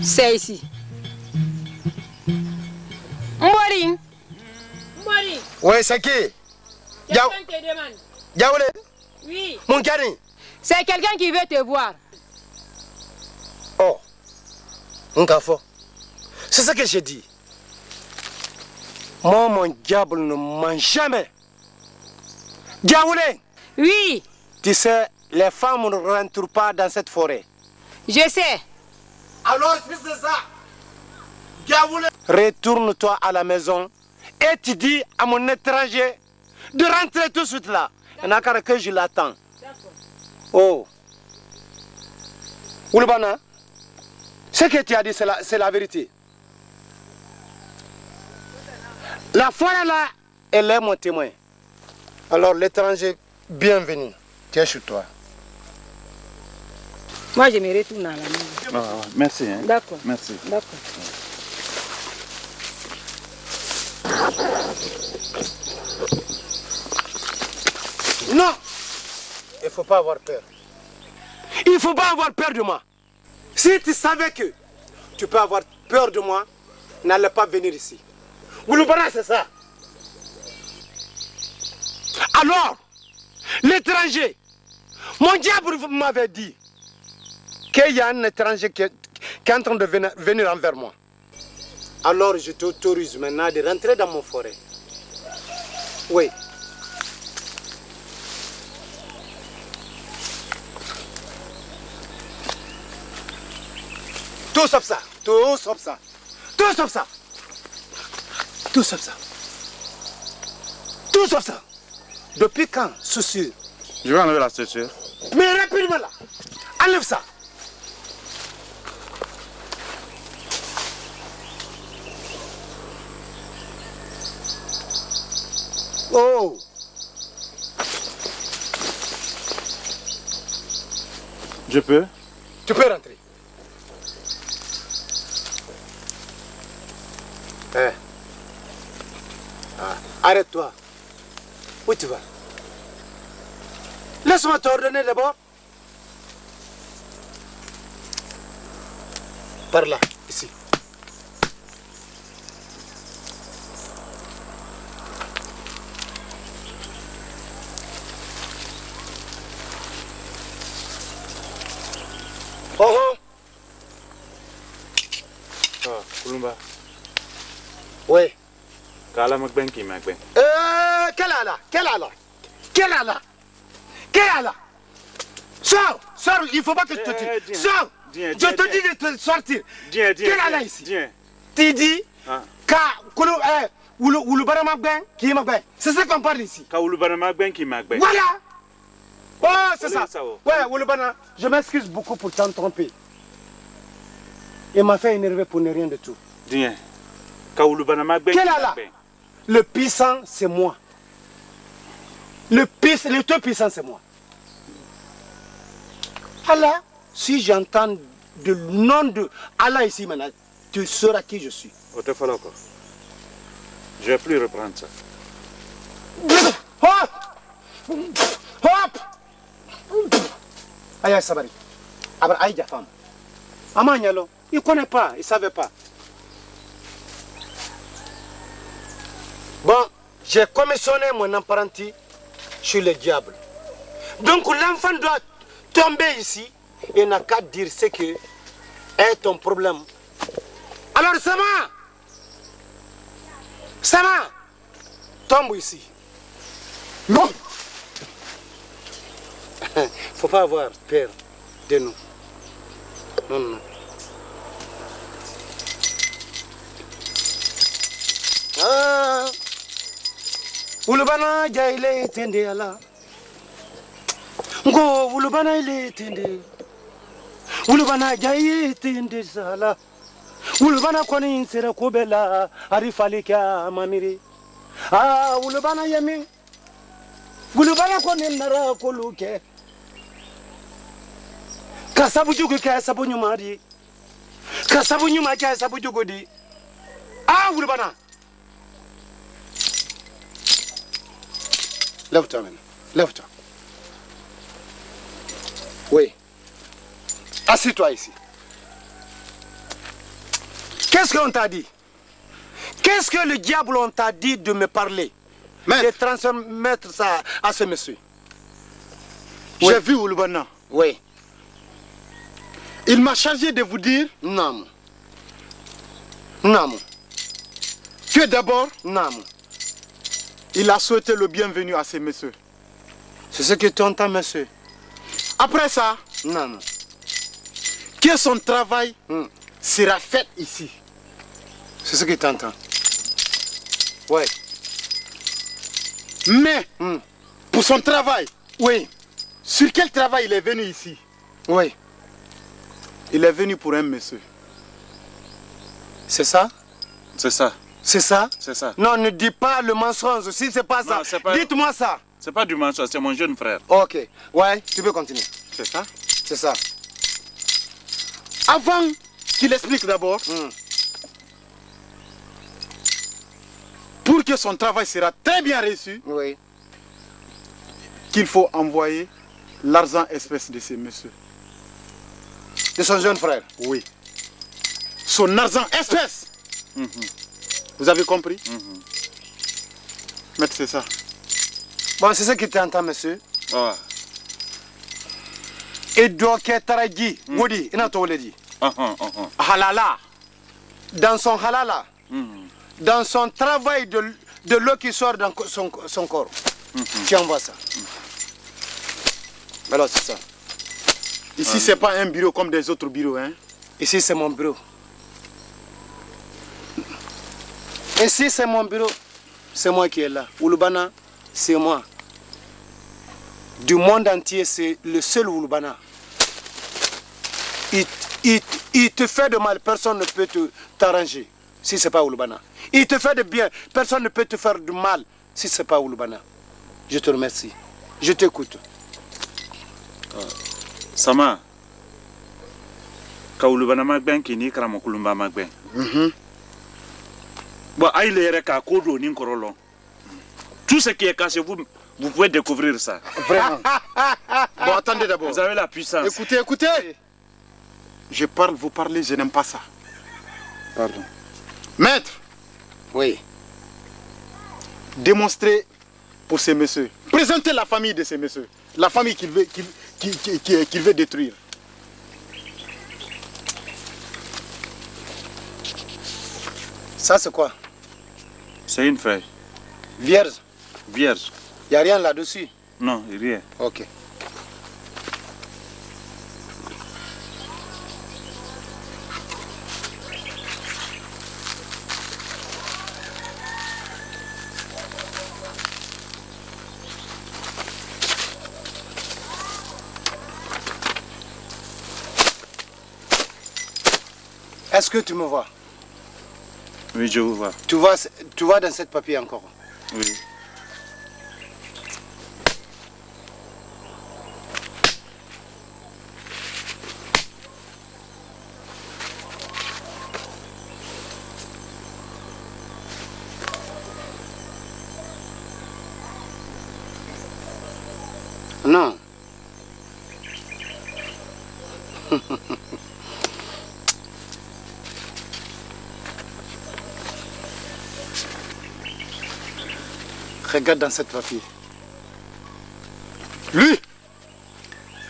C'est ici. Mbori. Oui, c'est qui? Quelqu'un te demande. Diaoulé? Oui. Mon cari? C'est quelqu'un qui veut te voir. Oh. Mon café. C'est ce que j'ai dit. Moi, mon diable ne ment jamais. Diaoulé? Oui. Tu sais, les femmes ne rentrent pas dans cette forêt. Je sais. Alors, si c'est ça, Diaoulé, retourne-toi à la maison et tu dis à mon étranger de rentrer tout de suite là. Il n'y a qu'à que je l'attends. Oh. Oulbana, ce que tu as dit, c'est la vérité. La forêt là, elle est mon témoin. Alors l'étranger, bienvenue. Tu es chez toi. Moi, je me retourne à la maison. Merci. Hein. D'accord. Merci. D'accord. Non, il ne faut pas avoir peur. Il ne faut pas avoir peur de moi. Si tu savais que tu peux avoir peur de moi, n'allez pas venir ici. Wouloubana, c'est ça. Alors, l'étranger, mon diable m'avait dit qu'il y a un étranger qui est en train de venir envers moi. Alors je t'autorise maintenant de rentrer dans mon forêt. Oui. Tout sauf ça. Tout sauf ça. Tout sauf ça. Tout sauf ça. Tout sauf ça. Depuis quand, chaussure? Je vais enlever la chaussure. Mais rapidement là. Enlève ça. Oh. Je peux? Tu peux rentrer. Arrête-toi. Où tu vas? Laisse-moi t'ordonner d'abord. Par là, ici. Oh oh. Ah, Kulumba. Oui. Kala Magben qui Magben. Quelle ala? Quelle ala? Quelle ala? Quelle ala? Sors! Sors! Il ne faut pas que je te tue. Sors! Je te dis de te sortir. Quelle ala ici? Tu dis Wouloubana Magben qui est Magben. C'est ça qu'on parle ici. Wouloubana Magben qui Magben. Voilà! Oh, c'est ça. Ouais, Wouloubana, je m'excuse beaucoup pour t'en tromper. Il m'a fait énerver pour ne rien de tout. Quel est là? Le puissant, c'est moi. Le tout puissant, c'est moi. Allah, si j'entends le nom de Allah ici maintenant, tu sauras qui je suis. Je ne vais plus reprendre ça. Hop! Hop! Aïe, Sabari. Aïe, Jafam. Amanyalo, il ne connaît pas, il ne savait pas. Bon, j'ai commissionné mon apprenti sur le diable. Donc l'enfant doit tomber ici et n'a qu'à dire ce que est ton problème. Alors Sama, tombe ici. Non. Faut pas avoir peur de nous. Non, non. Ah. Wouloubana jaile tende ala. Ngo Wouloubana ile tende. Wouloubana jaile tende sala. Wouloubana koni insera kobela arifalika mamiri. Ah Wouloubana yemi. Wouloubana koni nara koluke. Kasabu jugu kasabu nyumari. Kasabu nyuma kasabu jugu di. Ah Wouloubana. Lève-toi maintenant. Lève-toi. Oui. Assieds-toi ici. Qu'est-ce qu'on t'a dit? Qu'est-ce que le diable on t'a dit de me parler? De transmettre ça à ce monsieur. J'ai vu Wouloubana. Oui. Il m'a chargé de vous dire... Non. Non. Tu es d'abord... Non. Il a souhaité le bienvenu à ces messieurs. C'est ce que tu entends, monsieur. Après ça, non. Que son travail sera fait ici. C'est ce que tu entends. Oui. Mais, pour son travail, oui. Sur quel travail il est venu ici? Oui. Il est venu pour un monsieur. C'est ça? C'est ça. C'est ça? C'est ça. Non, ne dis pas le mensonge. Si c'est pas ça, dites-moi ça. C'est pas du mensonge, c'est mon jeune frère. Ok. Ouais, tu peux continuer. C'est ça? C'est ça. Avant qu'il explique d'abord, pour que son travail sera très bien reçu, oui. qu'il faut envoyer l'argent espèce de ces messieurs. De son jeune frère? Oui. Son argent espèce. Vous avez compris? Maître, c'est ça. Bon, c'est ce qui t'entend, monsieur. Ah. Et donc, Taraji, Wodi, il n'a pas dit. Halala. Dans son halala. Dans son travail de l'eau qui sort dans son corps. Tu envoies ça. Alors, c'est ça. Ici, c'est pas un bureau comme des autres bureaux, hein? Ici, c'est mon bureau. Ici, c'est mon bureau. C'est moi qui est là. Wulubana, c'est moi. Du monde entier, c'est le seul Wulubana. Il te fait de mal, personne ne peut t'arranger si ce n'est pas Wulubana. Il te fait de bien, personne ne peut te faire du mal si ce n'est pas Wulubana. Je te remercie. Je t'écoute. Sama, ka Wulubana magben ki ni kramo kulumba magben. Bon, aïe les reka kodo ni korolo. Tout ce qui est caché, vous pouvez découvrir ça. Vraiment. Bon, attendez d'abord. Vous avez la puissance. Écoutez, écoutez. Je parle, vous parlez, je n'aime pas ça. Pardon. Maître. Oui. Démontrez pour ces messieurs. Présentez la famille de ces messieurs. La famille qu'il veut détruire. Ça, c'est quoi? C'est une feuille. Vierge. Vierge. Il n'y a rien là-dessus? Non, rien. Ok. Est-ce que tu me vois? Oui, je vous vois. Tu vois dans cette papier encore? Oui. Non. Regarde dans cette papier. Lui,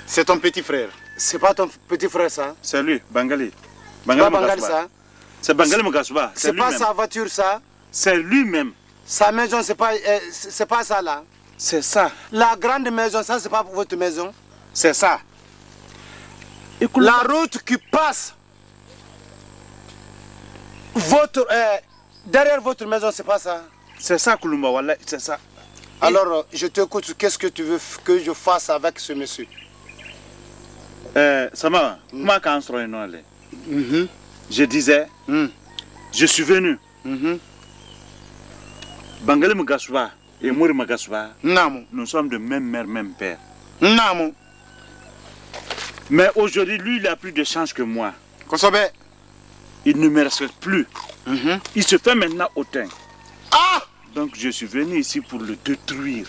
c'est ton petit frère. C'est pas ton petit frère, ça? C'est lui, Bangali. C'est pas Bangali, ça? C'est Bangali Mugasuba. C'est pas sa voiture, ça? C'est lui-même. Sa maison, c'est pas ça, là? C'est ça. La grande maison, ça, c'est pas votre maison? C'est ça. La route qui passe derrière votre maison, c'est pas ça? C'est ça, Kulumba, Wallah, c'est ça. Alors, je t'écoute, qu'est-ce que tu veux que je fasse avec ce monsieur? Sama, comment je disais, je suis venu. Bangali Mugasuba et Mouri Mugasuba, nous sommes de même mère, même père. Mais aujourd'hui, lui, il a plus de chance que moi. Il ne me respecte plus. Il se fait maintenant hautain. Donc je suis venu ici pour le détruire.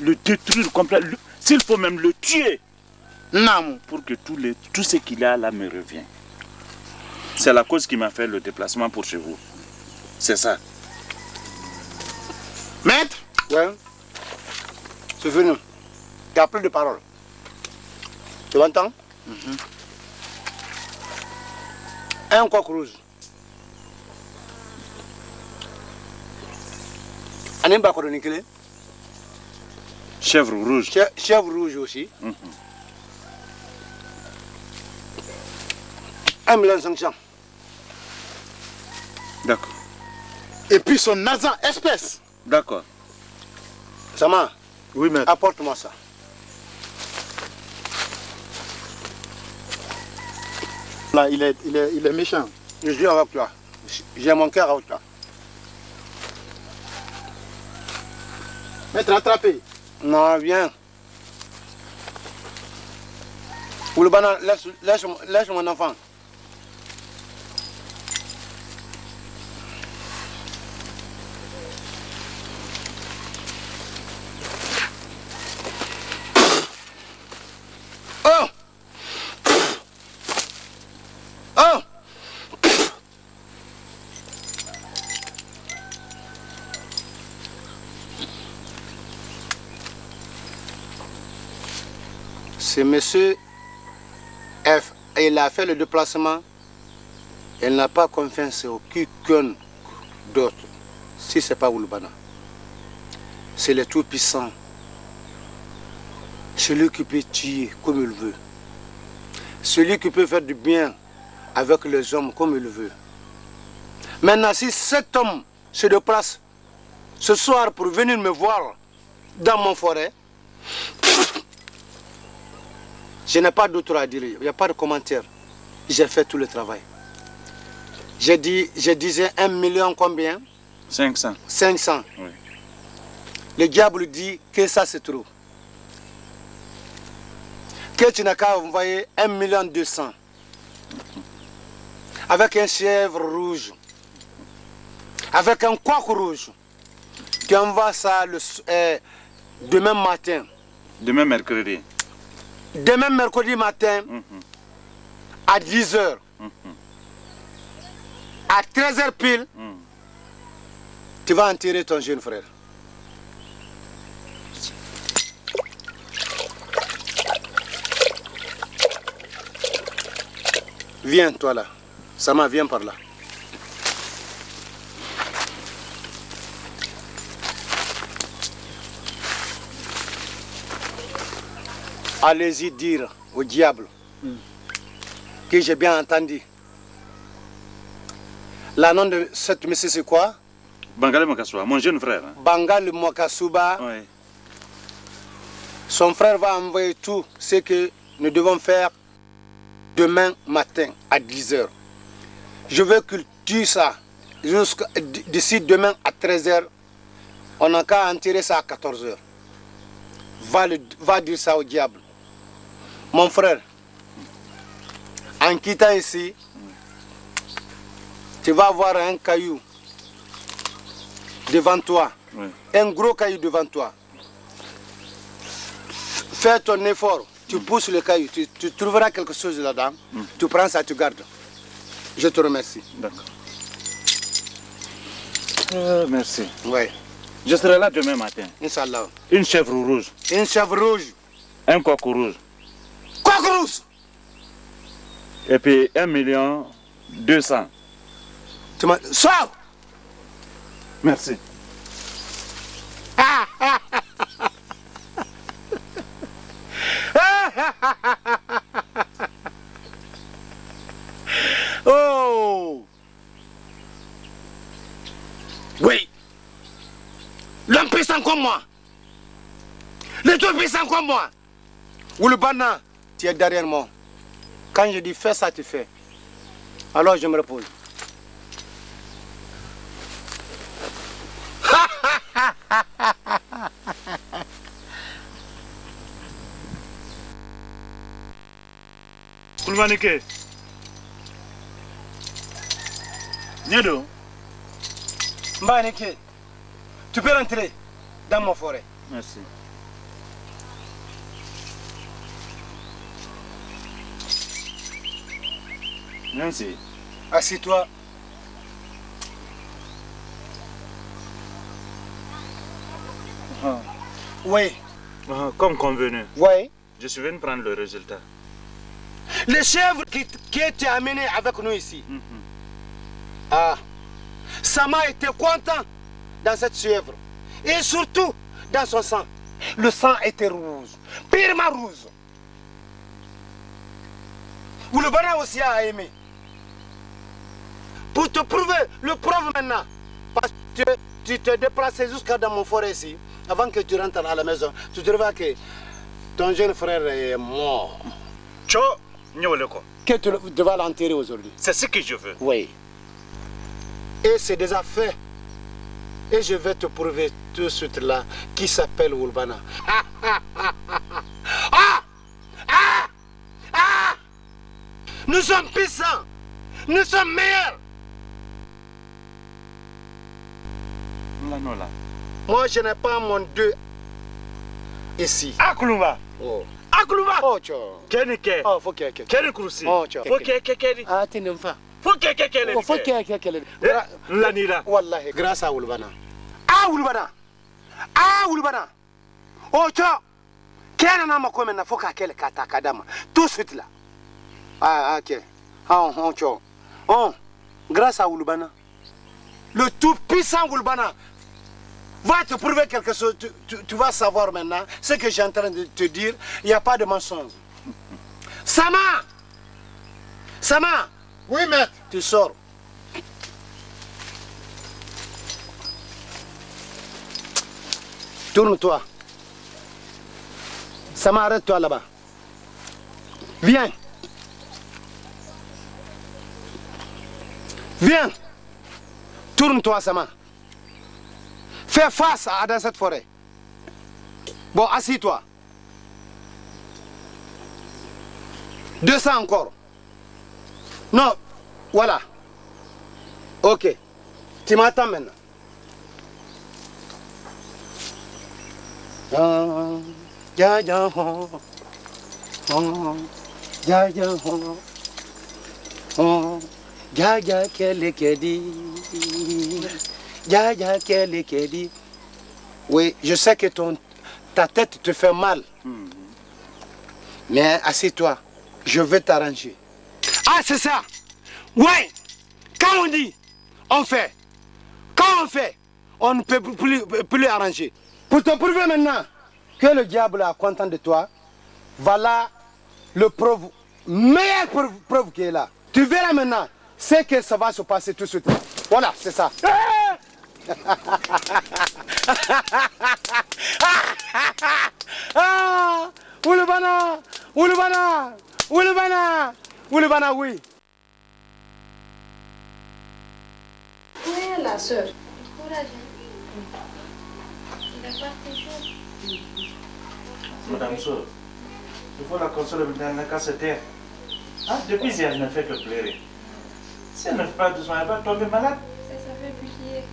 Le détruire complètement. S'il faut même le tuer. Pour que tout ce qu'il a là me revienne. C'est la cause qui m'a fait le déplacement pour chez vous. C'est ça. Maître? Ouais. C'est venu. Il n'y a plus de parole. Tu m'entends? Un coq rouge. Chèvre rouge. Chèvre rouge aussi. 1,5 million. D'accord. Et puis son argent espèce. D'accord. Sama. Oui, maître. Apporte-moi ça. Là, il est méchant. Je suis avec toi. J'ai mon cœur avec toi. Maître, attrapé. Non, viens. Wulubana, laisse mon enfant. Ce monsieur, il a fait le déplacement. Il n'a pas confiance en aucun d'autre. Si ce n'est pas Oulbana. C'est le tout-puissant. Celui qui peut tuer comme il veut. Celui qui peut faire du bien avec les hommes comme il veut. Maintenant, si cet homme se déplace ce soir pour venir me voir dans mon forêt, je n'ai pas d'autre à dire. Il n'y a pas de commentaire. J'ai fait tout le travail. Je disais 1 million combien? 500. 500. Oui. Le diable dit que ça c'est trop. Que tu n'as qu'à envoyer 1 200 000. Avec un chèvre rouge. Avec un coq rouge. Tu envoies ça demain matin. Demain mercredi. Demain mercredi matin, à 10 h. À 13 h pile, tu vas enterrer ton jeune frère. Viens, toi là. Sama, viens par là. Allez-y dire au diable que j'ai bien entendu. La nom de cette monsieur c'est quoi? Bangali Mokasuba, mon jeune frère. Hein? Bangali Mokasuba. Oui. Son frère va envoyer tout ce que nous devons faire demain matin à 10 h. Je veux qu'il tue ça d'ici demain à 13 h. On n'a qu'à enterrer ça à 14 h. Va dire ça au diable. Mon frère, en quittant ici, tu vas avoir un caillou devant toi, oui. Un gros caillou devant toi. Fais ton effort, tu pousses le caillou, tu trouveras quelque chose là-dedans, tu prends ça, tu gardes. Je te remercie. D'accord. Merci. Oui. Je serai là demain matin. Inch'Allah. Une chèvre rouge. Une chèvre rouge. Un coq rouge. Coq rouge. Et puis 1 200 000. Sors. Merci. Oh. Oui. L'homme puissant comme moi. Le tout puissant comme moi. Oulbana, tu es derrière moi. Quand je dis fais ça, tu fais. Alors je me repose. Kulvanike. Niedo. Mbanike, tu peux rentrer dans mon forêt. Merci. Merci. Assis-toi. Oui. Comme convenu. Oui. Je suis venu prendre le résultat. Le chèvre qui était amené avec nous ici. Ah. Sama était content dans cette chèvre. Et surtout dans son sang. Le sang était rouge. Purement rouge. Oulbana aussi a aimé. Pour te prouver le preuve maintenant. Parce que tu te déplaçais jusqu'à dans mon forêt ici. Avant que tu rentres à la maison, tu trouveras que ton jeune frère est mort. Que tu vas l'enterrer aujourd'hui. C'est ce que je veux. Oui. Et c'est déjà fait. Et je vais te prouver tout de suite là qui s'appelle Oulbana. Nous sommes puissants. Nous sommes meilleurs. Moi, je n'ai pas mon deux ici. Akuluma. Oh. Akuluma. Oh, tcho. Kenike. Oh, faut que. Keni kurusi. Oh, tcho. Faut que. Ah, tu n'aimes pas. Faut que. Faut que. Lanira. Wallahi, grâce à Oulbana. Ah, Oulbana. Ah, Oulbana. Oh, tcho. Quel n'a pas comme faut qu'à quel katakadama. Tout de suite là. Ah, ok. Grâce à Oulubana, le tout puissant Oulubana va te prouver quelque chose. Tu vas savoir maintenant ce que j'ai en train de te dire. Il n'y a pas de mensonge. Sama! Sama! Oui, maître. Tu sors. Tourne-toi. Sama, arrête-toi là-bas. Viens. Viens. Tourne-toi, Sama. Fais face dans cette forêt. Bon, assis-toi. Descends encore. Non, voilà. Ok. Tu m'attends maintenant. Oui, je sais que ta tête te fait mal. Mais assieds-toi, je vais t'arranger. Ah, c'est ça. Oui, quand on dit, on fait. Quand on fait, on ne peut plus arranger. Pour te prouver maintenant que le diable est content de toi, voilà le preuve, meilleure preuve qui est là. Tu verras maintenant ce que ça va se passer tout de suite. Voilà, c'est ça. Ah, Oulubana, Oulubana, Oulubana, Oulubana, oui. Où est la sœur? Courage. Il est parti chaud. Madame Soeur, il faut la consoler dans la casse terre. Ah, depuis hier, elle ne fait que pleurer. Si elle ne fait pas doucement, elle va tomber malade. Ça fait pitié.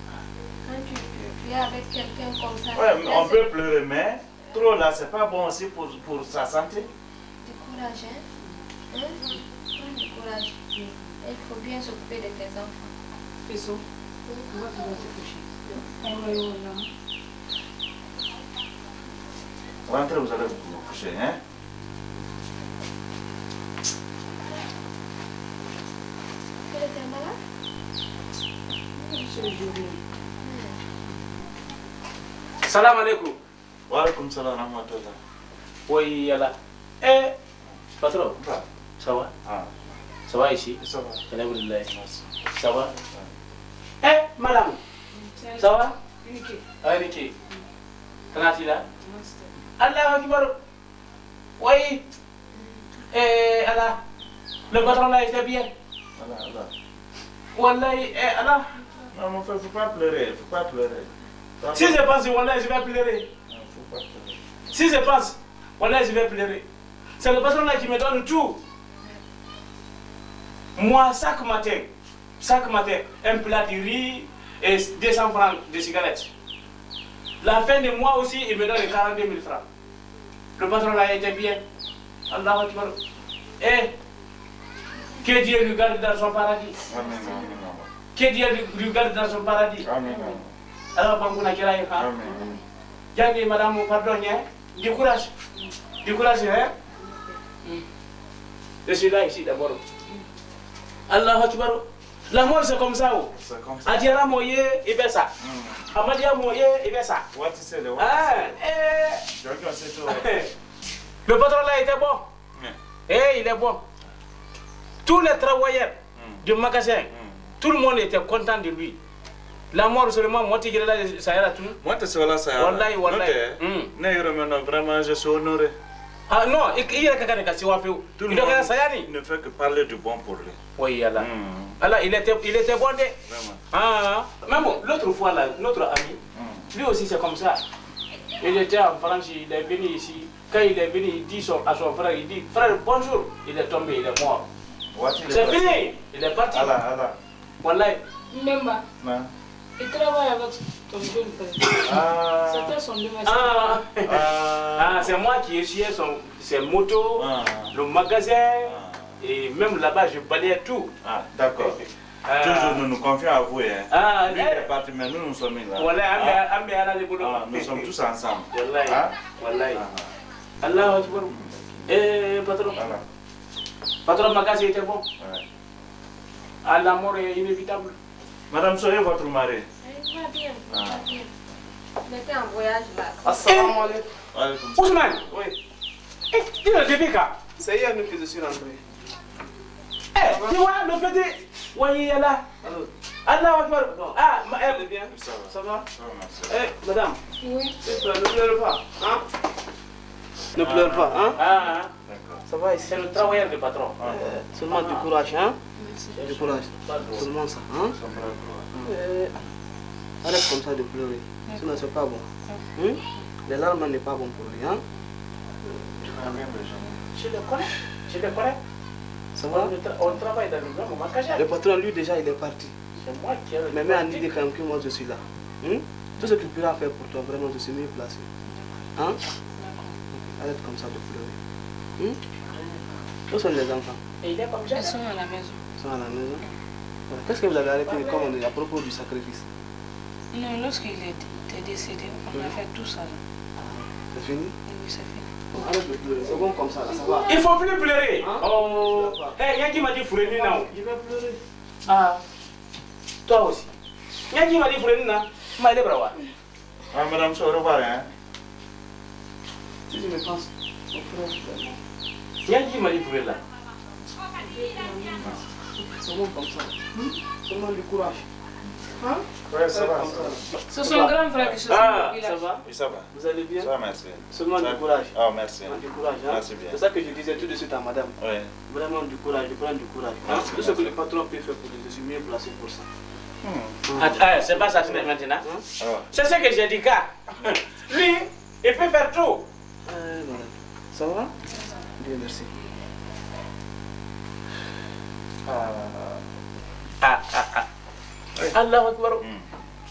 Quand tu es avec quelqu'un comme ça. Ouais, on peut pleurer, mais trop là, c'est pas bon aussi pour sa santé. Du courage, hein? Du courage. Il faut bien s'occuper de tes enfants. Peso, on va te coucher. Rentrez, vous allez vous coucher, hein? Elle était malade? Salam alaikum. Wa alaikum salam wa rahmatullah. Oui, yalla. Eh, patron, ça va? Ah. Ça va ici? Ça va. Alhamdulillah. Ça va? Eh, madame, ça va? Ah, Niki. Comment là? Allah Akbar. Oui. Eh, Allah. Le patron là était bien. Allah. Wallahi, eh, Allah. Non, mon frère, il ne faut pas pleurer. Faut pas pleurer. Si je pense, Wallahi, je vais pleurer. Non, faut pas pleurer. Si je pense, Wallahi, je vais pleurer. C'est le patron là qui me donne tout. Moi, chaque matin, un plat de riz et 200 francs de cigarettes. La fin de mois aussi, il me donne 42 000 francs. Le patron là était bien. Allah Akbar. Eh, que Dieu lui garde dans son paradis. Amen. Que Dieu lui garde dans son paradis. Amen. Alors, Banguna Kiraï, Amen. Yanni, madame, pardon, du courage. Du courage, hein? Je suis là ici d'abord. Allah Akbar. La mort c'est comme ça. C'est comme ça. Adiara moye et ben ça. Amadia moye et ben ça. What is it? Ah, le patron là était bon. Eh, il est bon. Tous les travailleurs du magasin, tout le monde était content de lui. La mort seulement, moi tu là, ça ira tout. Moi tu sais là ça. Wallahi. Vraiment, je suis honoré. Ah non, il y a quelqu'un qui a fait. Tout le monde ne fait que parler du bon pour lui. Oui, Allah. Allah, il était bon. Vraiment. Ah, mais bon, l'autre fois, là, notre ami, lui aussi c'est comme ça. Il était en France, il est venu ici. Quand il est venu, il dit à son frère, il dit, frère, bonjour. Il est tombé, il est mort. C'est fini, il est parti. Allah. Wallahi. Memba, il travaille avec ton jeune frère. C'était son domestique. C'est moi qui essuyais ses motos, le magasin, et même là-bas, je balayais tout. Ah, d'accord. Toujours nous nous confions à vous. Hein. Lui est parti, mais nous sommes là. Voilà, nous sommes tous ensemble. Wallahi. Allah Akbar. Patron. Patron, ma case était bon. La mort est inévitable. Madame, soyez votre mari. Va bien, va bien. On était en voyage là. Assalamu alaikum. Ousmane. Oui. Dis le début là. C'est hier même que je suis rentré. Tu vois, le petit. Oui, il est là. Allah Akbar. Ah, elle est bien. Ça va? Madame. Oui. Ne pleure pas. Hein? Ne pleure pas. Hein? Ah, ça va ici. c'est le travailleur du patron. Seulement du courage. Hein? Merci. Du courage. Seulement ça. Hein? Arrête comme ça de pleurer. Sinon, c'est pas bon. Les larmes n'est pas bon pour lui. Hein? Je le connais. Je le connais. Ça va? On travaille dans le même moment. Le patron, lui, déjà, il est parti. C'est moi qui ai le Mais même en dit quand même que moi, je suis là. Tout ce qu'il pourra faire pour toi, vraiment, je suis mieux placé. Hein? Arrête comme ça de pleurer. Où sont les enfants? Et il est comme ça. Ils sont à la maison. Ils sont à la maison. Qu'est-ce que vous avez arrêté comme on dit à propos du sacrifice? Non, lorsqu'il est décédé, on a fait tout ça. C'est fini? Oui, c'est fini. Arrête de pleurer, c'est bon comme ça, là, ça va. Il ne faut plus pleurer. Hein? Oh, il y a qui m'a dit Fouréni là. Je vais pleurer. Ah, toi aussi. Il y a qui m'a dit Fouréni là. Ma les bras. Ah, madame, au revoir. Hein? Si je me pense, Il y a qui m'a dit Fouréni là. c'est bon comme ça. Seulement du courage. Hein? Oui, ça va. C'est son grand frère qui se Ah, trouve au ça village. va? Oui, ça va. Vous allez bien? Ça va, merci. Seulement du courage. Oh, merci. Du courage, hein? Merci bien. C'est ça que je disais tout de suite à madame. Oui. Vraiment du courage, de prendre du courage. Hein? Merci, Tout ce que merci. le patron peut faire pour lui, je suis mieux placé pour ça. C'est pas ça maintenant. Ah. C'est ce que j'ai dit, car lui, il peut faire tout. Madame, ça va? Bien, merci. Allah Akbar.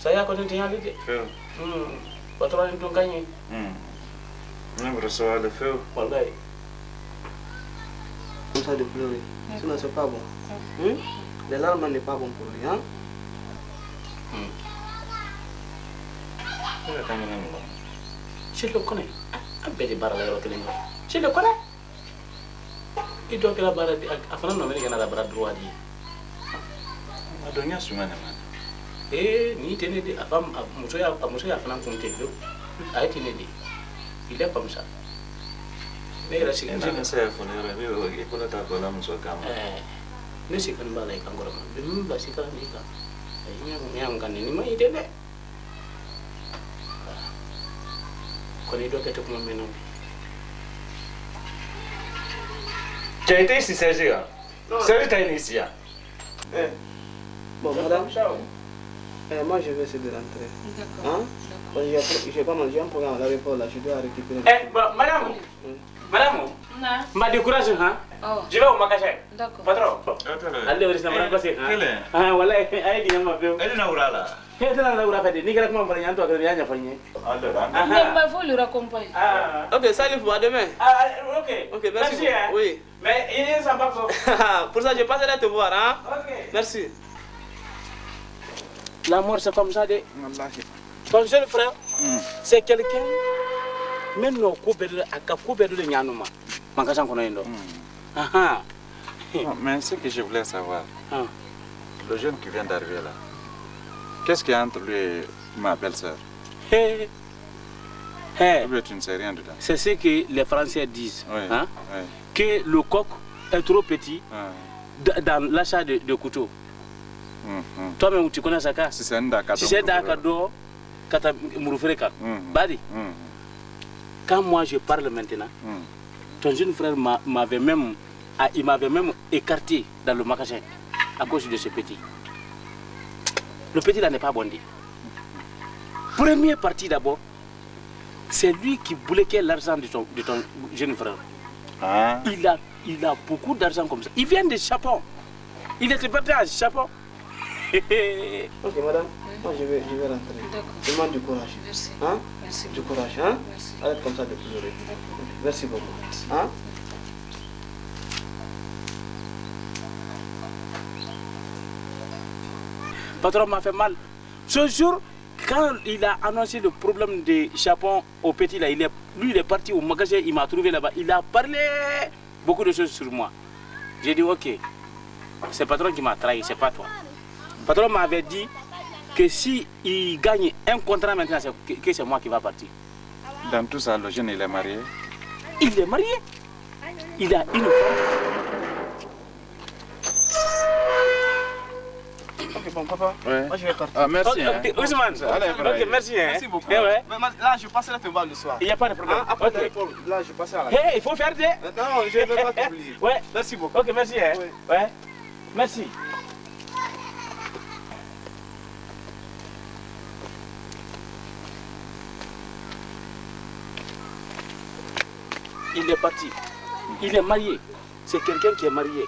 Saya ko tinha lide. Feu. Patron ni to gagné. On recevoir le feu. Wallahi. Comme ça de pleurer. Sinon, c'est pas bon. Les larmes n'est pas bon pour lui. Hein? Je le connais. Abedi barala yo kelen. Je le connais. Il doit que la barre afana no meri kana la barre droit di. Adonya sumana man. Ni tene de afam muso ya afana kunte do. Ay tene de. Il est comme ça. Mais il a signé. Je ne sais pas il faut la taper la muso kama. Ne se kan bala kan gora man. Dum ba si kan ni kan. Ay nyam kan ni ma itene. Koni do kete kuma meno. Tu as été ici, Sergio? Sergio, tu es ici. Bon, madame, moi je vais essayer de rentrer. D'accord. Hein? J'ai pas mangé un programme à l'aéroport là, je dois récupérer. Madame, m'a découragé, hein? Je vais au magasin. D'accord. Patron. Allez, on reste dans passer. Ah, voilà, allez, dis-moi, Elle est là là. Elle est là, fait. Ni que moi, je vais aller à Fagné. Mais il faut le raccompagner. Ok, salut, à demain. Ok, merci. Oui. Mais il est sympa. Pour ça, je passerai te voir, hein? Ok. Merci. L'amour, c'est comme ça. Ton jeune frère, c'est quelqu'un. Maintenant, de Nyanuma. Magasin qu'on a indo. Mais ce que je voulais savoir, le jeune qui vient d'arriver là, qu'est-ce qu'il y a entre lui et ma belle-sœur? Tu ne sais rien dedans. C'est ce que les Français disent. Oui, hein? Oui. Que le coq est trop petit dans l'achat de couteaux. Toi-même, tu connais ça? Si c'est d'accord, kata Mourufreka. Badi. Quand moi je parle maintenant, ton jeune frère m'avait même écarté dans le magasin à cause de ce petit. Le petit là n'est pas bondi. Première partie d'abord, c'est lui qui bloquait l'argent de ton jeune frère. Il a beaucoup d'argent comme ça. Il vient de Japon. Il était parti à Japon. Ok, madame, moi je vais rentrer. D'accord. Demande du courage. Merci. Hein? Merci. Du courage, hein? Merci. Arrête comme ça de pleurer. Merci beaucoup. Hein? Patron m'a fait mal. Ce jour, quand il a annoncé le problème du Japon au petit, là, il est lui, il est parti au magasin, il m'a trouvé là-bas. Il a parlé beaucoup de choses sur moi. J'ai dit, ok, c'est le patron qui m'a trahi, c'est pas toi. Le patron m'avait dit que si il gagne un contrat maintenant, que c'est moi qui va partir. Dans tout ça, le jeune, il est marié? Il est marié. Il a une femme. Ok, bon, papa. Ouais. Moi, je vais partir. Ah, merci. Ousmane, ok, merci. Merci beaucoup. Eh ouais. Mais là, je passerai te voir le soir. Il n'y a pas de problème. Après, Ok. là, je passerai à la Hey, il faut faire des... Non, je ne vais pas t'oublier. Ouais. Merci beaucoup. Ok, merci. Hein. Ouais. Ouais. Merci. Il est parti. Il est marié. C'est quelqu'un qui est marié.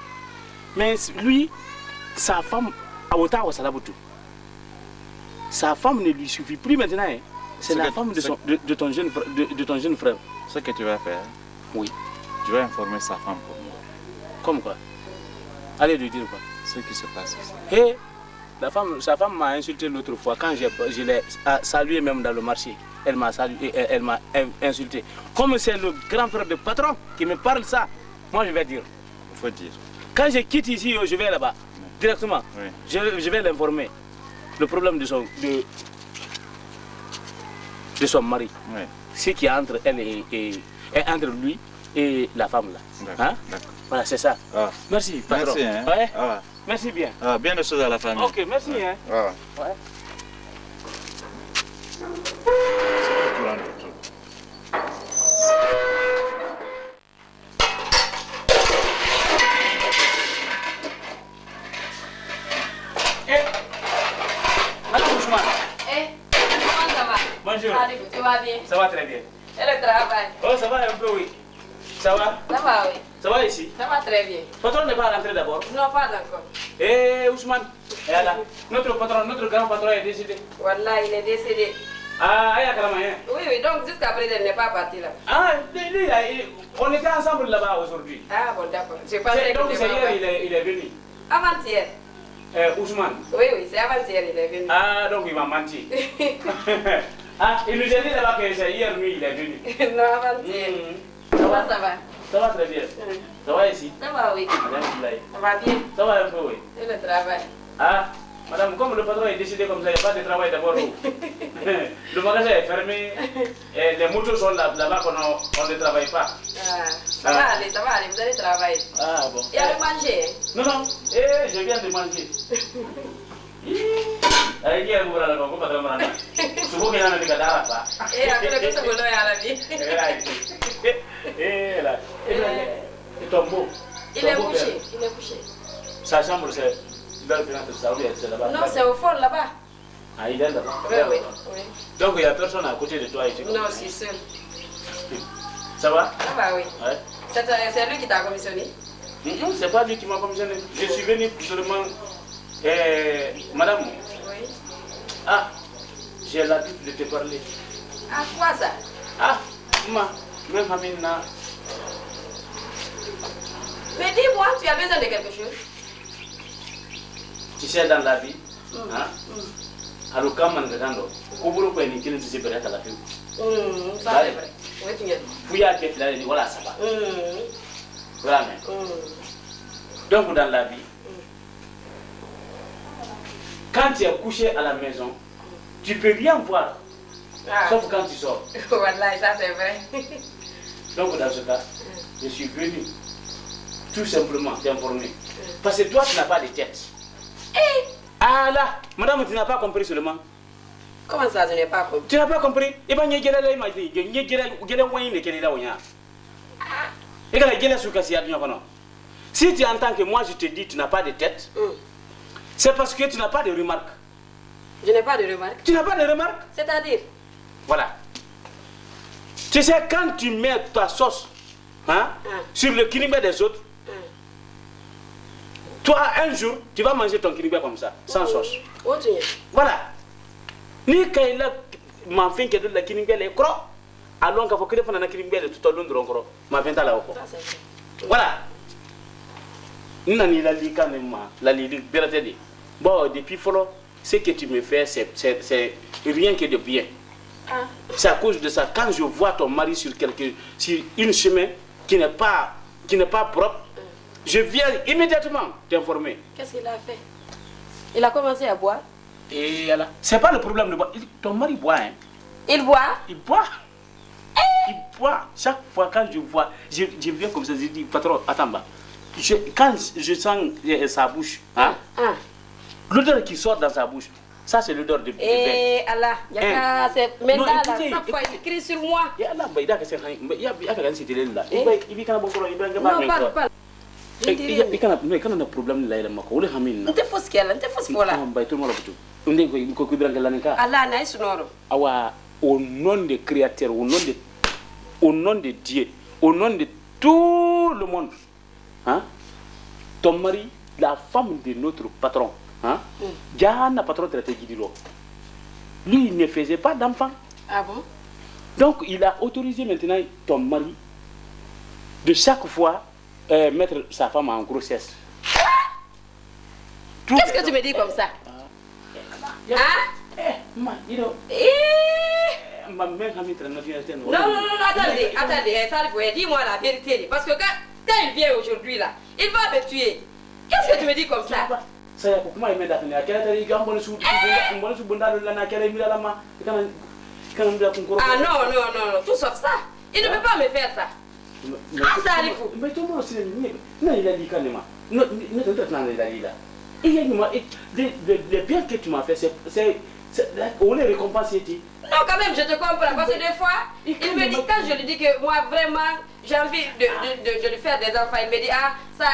Mais lui, sa femme, sa femme ne lui suffit plus maintenant. Hein. C'est la femme de ton jeune frère. Ce que tu vas faire, oui. Tu vas informer sa femme pour moi. Comme quoi? Allez lui dire quoi? Ce qui se passe ici. Hey, sa femme m'a insulté l'autre fois quand je l'ai salué même dans le marché. Elle m'a salué, elle m'a insulté. Comme c'est le grand frère de patron qui me parle ça, moi je vais dire. Il faut dire. Quand je quitte ici, je vais là-bas, directement. Oui. Je vais l'informer. Le problème de son mari. Oui. Ce qui est entre elle et entre lui et la femme là. D'accord. Hein? Voilà, c'est ça. Ah. Merci, patron. Merci, hein? Ouais. Ah. Merci bien. Ah, bien de choses à la famille. Ok, merci. Ouais. Hein? Ah. Ouais. Bonjour. Tu vas bien? Ça va très bien. Et le travail? Oh, ça va un peu, oui. Ça va? Ça va, oui. Ça va ici? Ça va très bien. Le patron n'est pas rentré d'abord? Non, pas encore. Eh, Ousmane, et là, notre grand patron est décédé. Wallah, il est décédé. Ah, il y a carrément rien. Oui, oui, donc jusqu'à présent, il n'est pas parti là. Ah, lui, là, on était ensemble là-bas aujourd'hui. Ah, bon, d'accord. Je pensais Donc, qu'il c'est était hier, il est venu. Avant-hier. Ousmane. Oui, oui, c'est avant-hier, il est venu. Ah, donc il m'a menti. Ah, il nous a dit là-bas que c'est hier nuit, il est venu. Non, avant-hier. Comment ça va? Ça va très bien. Ça va ici? Ça va, oui. Ça va bien. Ça va un peu, oui. Et le travail? Ah, madame, comme le patron est décidé comme ça, il n'y a pas de travail d'abord. Le magasin est fermé, et les motos sont là-bas qu'on ne travaille pas. Ah, ça va aller, vous allez travailler. Ah bon. Il y a le manger? Non, non, je viens de manger. Allez, qui est le patron? Comment patron m'a dit? Souvent qu'il y en a des cadavres, ça. Et après, le coup, c'est à la vie. Et là, il tombe beau. Il est couché, il est couché. Sa chambre, c'est là-bas. Non, c'est au fond là-bas. Ah, il est là-bas. Oui, oui, oui. Donc il n'y a personne à côté de toi ici? Non, je suis seul. Ça va? Ça va, oui. Ouais. C'est lui qui t'a commissionné? C'est pas lui qui m'a commissionné. Je suis venu seulement. Madame. Oui. Ah, j'ai l'habitude de te parler. Ah, quoi ça? Ah, même Amina. Mais dis-moi, tu as besoin de quelque chose? Tu sais, dans la vie, alors quand on est dans le couvre quoi, il se séparé à la fin. Ça c'est vrai. Oui, tu viens. Fouilla qui est là, il dit voilà, ça va. Voilà, mais. Donc, dans la vie, quand tu es couché à la maison, tu ne peux rien voir, sauf quand tu sors. Voilà, ça c'est vrai. Donc, dans ce cas, je suis venu tout simplement t'informer. Parce que toi, tu n'as pas de tête. Ah là, madame, tu n'as pas compris seulement. Comment ça, je n'ai pas compris? Tu n'as pas compris? Si tu entends que moi je te dis tu n'as pas de tête, c'est parce que tu n'as pas de remarques. Je n'ai pas de remarques. Tu n'as pas de remarques? C'est-à-dire? Voilà. Tu sais, quand tu mets ta sauce sur le kinibé des autres, toi, un jour, tu vas manger ton kinibé comme ça, sans sauce. Voilà. Ni quand il a m'enfin que de la kinibé les crocs, alors qu'il faut que les gens kinibé tout au long de l'encre, m'enfin à la haut. Voilà. Nous n'avons pas dit la bon, depuis follow, ce que tu me fais, c'est rien que de bien. C'est à cause de ça. Quand je vois ton mari sur une chemin qui n'est pas propre, je viens immédiatement t'informer. Qu'est-ce qu'il a fait? Il a commencé à boire. Et voilà. C'est pas le problème de boire. Ton mari boit, hein? Il boit? Il boit. Il boit. Chaque fois quand je vois, je viens comme ça, je dis, patron, attends, quand je sens sa bouche, hein? L'odeur qui sort dans sa bouche, ça c'est l'odeur de Eh Allah, c'est maintenant chaque fois il crie sur moi. Non, problème là, il te faut ce qu'elle, te faut ce voilà. Allah n'a sonore. Au nom des créateurs, au nom de Dieu, au nom de tout le monde, hein? Ton mari, la femme de notre patron, hein? Diana patron traité Guidilo. Lui, il ne faisait pas d'enfant. Ah bon? Donc, il a autorisé maintenant ton mari de chaque fois mettre sa femme en grossesse. Qu'est-ce que tu me dis comme ça? Non, attendez, dis-moi la vérité. Parce que quand il vient aujourd'hui là, il va me tuer. Qu'est-ce que tu me dis comme ça? Ah non, tout sauf ça. Il ne peut pas me faire ça. Ça arrive. Mais tout le monde sait, non, il a dit carrément. Non, le bien que tu m'as fait, c'est on les récompense. Non, quand même, je te comprends. Parce que des fois, il me dit, quand je lui dis que moi, vraiment, j'ai envie de lui faire des enfants, il me dit, ah, ça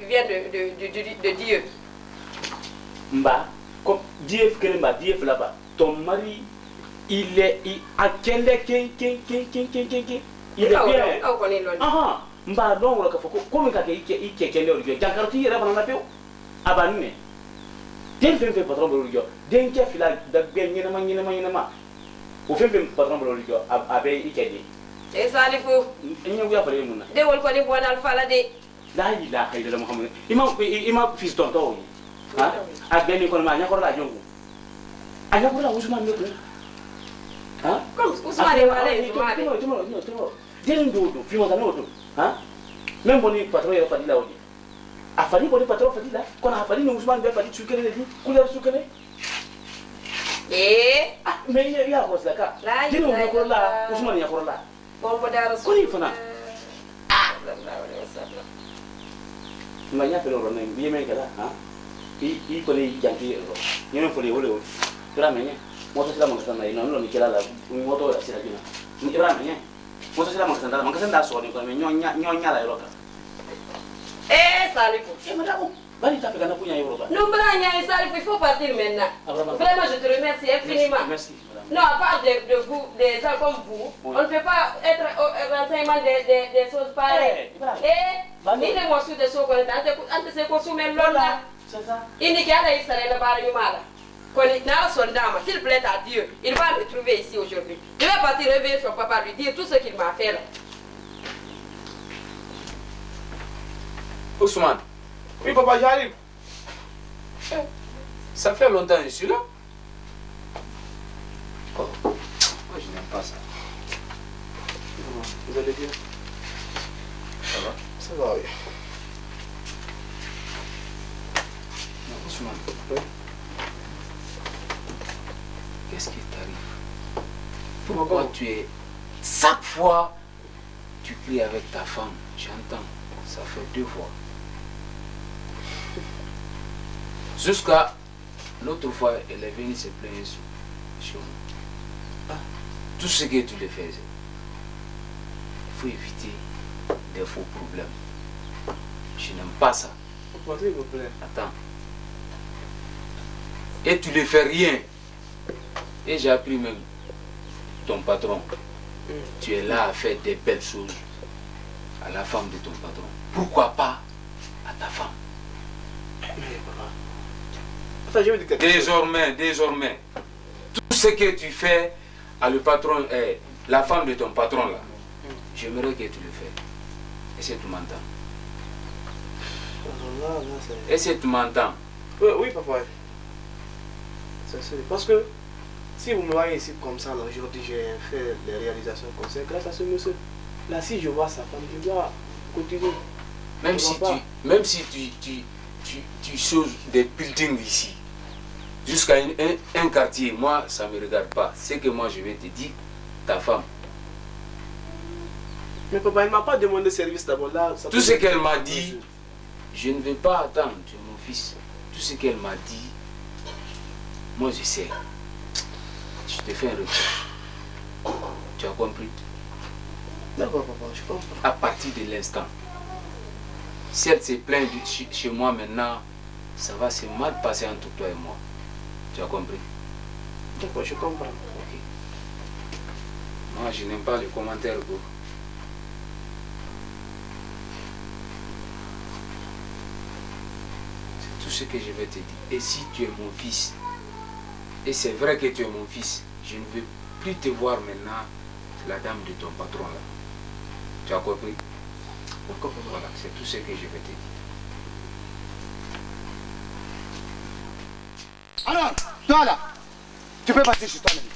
vient de Dieu. Mba, comme Dieu là-bas, ton mari, il est à quel est il est bien. Ah, mba donc le café comme quand il kende le gars jankarti yera bana peo abanne den fem patron bolo gyo den ke fila da ganye na ma o fem patron bolo gyo abe ikedi e salifu nyu ya fale munna de wol ko ni bona al fala de la ilaha illa muhammad ima fiston to ha agani ko ma nya ko la jongu anya ko la usman ne ko ha usman wala to den do fi mo tano to ha même boni patron ya fadila odi afali boni patron fadila kona afali ni usman be fadi sukere ni couleur sukere mais ya ko saka dinu ko la usman ya ko la bon ko dara ko ni fana manya pelo ro nem bi men kala ha i ko ni jangi ro ni men fole wole tura menye moto sila mo sana ino no ni kala la moto la sila dina ni ira menye moto sila mo sana so ni ko men nyonya la ro ka Salifu. Madame, bali ta pegana punya euro ba. Non, Branya, Salifu, il faut partir maintenant. Vraiment, je te remercie infiniment. Merci. Non, à part de vous, des gens comme vous, on ne peut pas être au renseignement des choses pareilles. Il est mosu de so ko ante se ko sumen lonna. C'est ça. Il n'y a rien à la barre yumala. Quand son dame, s'il plaît à Dieu, il va me trouver ici aujourd'hui. Je vais partir réveiller son papa, lui dire tout ce qu'il m'a fait là. Ousmane. Oui, papa, j'arrive. Ça fait longtemps que je suis là. Oh. Moi, je n'aime pas ça. Vous allez bien? Ça va? Ça va, oui. Ousmane. Oui. Qu'est-ce qui t'arrive? Pourquoi tu es... Chaque fois, tu cries avec ta femme. J'entends. Ça fait 2 fois. Jusqu'à l'autre fois, elle est venue se plaindre sur nous. Tout ce que tu le faisais, il faut éviter des faux problèmes. Je n'aime pas ça. S'il vous plaît. Attends. Et tu ne fais rien. Et j'ai appris même ton patron. Tu es là à faire des belles choses à la femme de ton patron. Pourquoi pas à ta femme? Désormais, tout ce que tu fais à le patron, la femme de ton patron là, j'aimerais que tu le fasses. Est-ce que tu m'entends? Est-ce que tu m'entends? Oui, papa. C'est parce que Si vous me voyez ici comme ça, aujourd'hui j'ai fait les réalisations comme ça grâce à ce monsieur. Là, si je vois sa femme, je dois continuer. Même si tu choses des buildings ici, jusqu'à un quartier, moi, ça ne me regarde pas. C'est que moi, je vais te dire, ta femme. Mais papa, elle ne m'a pas demandé service d'abord là. Tout ce qu'elle m'a dit, je ne vais pas attendre, tu es mon fils. Tout ce qu'elle m'a dit, moi, je sais. Je te fais un retour. Tu as compris? D'accord, papa, je comprends. À partir de l'instant, si elle se plaint chez moi maintenant, ça va se mal passer entre toi et moi. Tu as compris? D'accord, je comprends. Ok. Moi, je n'aime pas les commentaires. Bro. C'est tout ce que je vais te dire. Et si tu es mon fils, et c'est vrai que tu es mon fils, je ne veux plus te voir maintenant, la dame de ton patron là. Tu as compris? Voilà, c'est tout ce que je vais te dire. Alors, toi là, tu peux partir chez toi maintenant.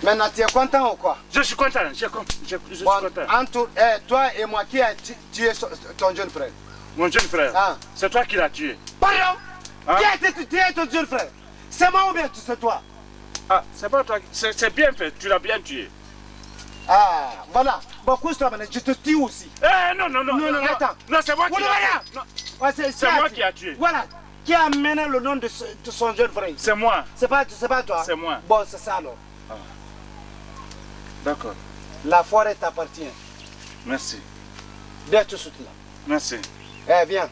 Maintenant, tu es content ou quoi? Je suis content, je suis content. Entre toi et moi, qui a tué ton jeune frère? Mon jeune frère, ah. C'est toi qui l'as tué. Pardon? Hein? Qui a tué ton jeune frère? C'est moi ou bien c'est toi? Ah, c'est pas toi, c'est bien fait, tu l'as bien tué. Ah, voilà. Bon, couche-toi maintenant, je te tue aussi. Eh, non, attends. Non, c'est moi qui l'ai tué. Ouais, c'est moi qui a tué. Voilà. Qui a amené le nom de son jeune frère? C'est moi. C'est pas toi? C'est moi. Bon, c'est ça alors. Ah. D'accord. La forêt t'appartient. Merci. Viens tout de suite là. Merci. Eh, viens.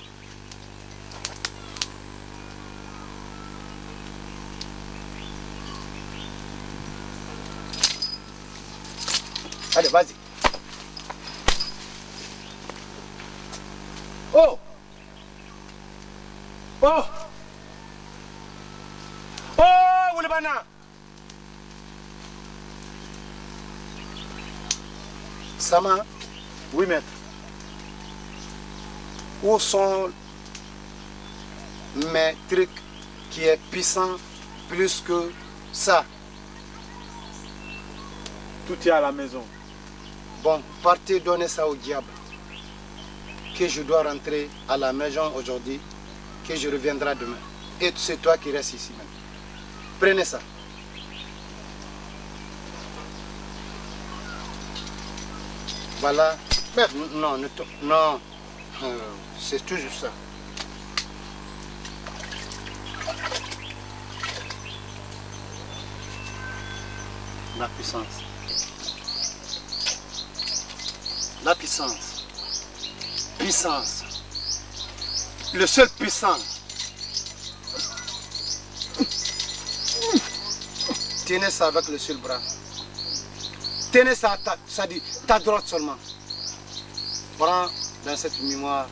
Allez, vas-y. Oh! Oh! Oh, Oulibana! Sama? Oui, maître. Où sont mes trucs qui est puissant plus que ça? Tout est à la maison. Bon, partez donner ça au diable. Que je dois rentrer à la maison aujourd'hui, que je reviendrai demain. Et c'est toi qui restes ici même. Prenez ça. Voilà. Non, non. C'est toujours ça. La puissance. La puissance. Puissance. Le seul puissant. Tenez ça avec le seul bras. Tenez ça, ça dit ta droite seulement. Prends dans cette mémoire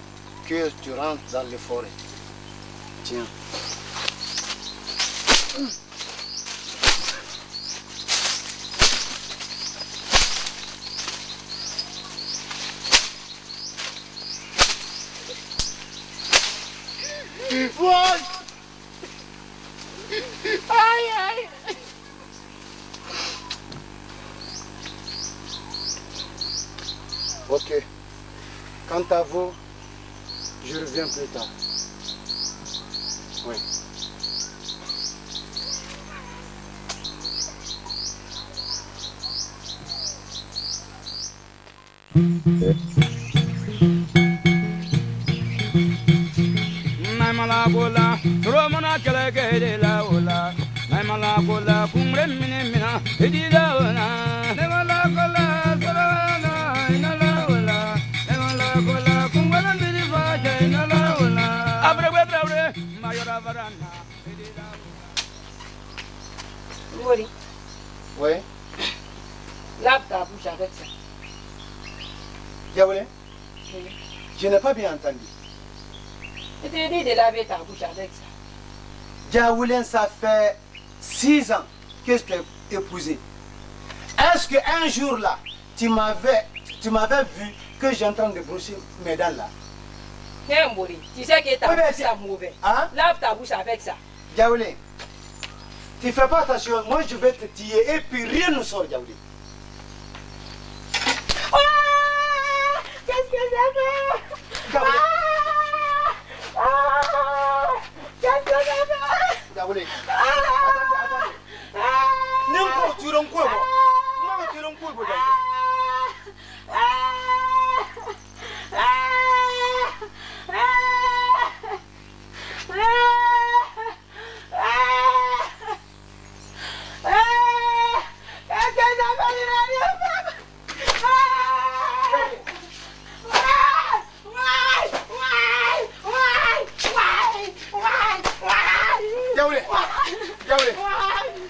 que tu rentres dans les forêts. Tiens. What? Aïe, aïe. Ok. Quant à vous, je reviens plus tard. Oui. Malagola, Romana Kalagade la Ola, Malagola, Pumre Minimina, Edida Ola, Nemalagola, Salana, Inalaola, Nemalagola, Kumala Bilivaja, Inalaola, Abre, Mayora Varana, Edida. Mori. Oui. Lave ta bouche avec ça. Yaoulé, Oui. je n'ai pas bien entendu. Je t'ai dit de laver ta bouche avec ça. Diaoulin, ça fait 6 ans que je t'ai épousé. Est-ce qu'un jour là, tu m'avais vu que j'ai en train de brosser mes dents là? Tiens, Mori, tu sais que ta bouche est mauvaise. Hein? Lave ta bouche avec ça. Diaoulin, Tu fais pas attention, moi je vais te tuer et puis rien ne sort, Diaoulé. Qu'est-ce que j'ai fait? Diaoulé. Qu'est-ce que j'ai fait? Diaoulé. Attendez. N'importe tu rends quoi, bon? Moi, tu rends quoi, bon,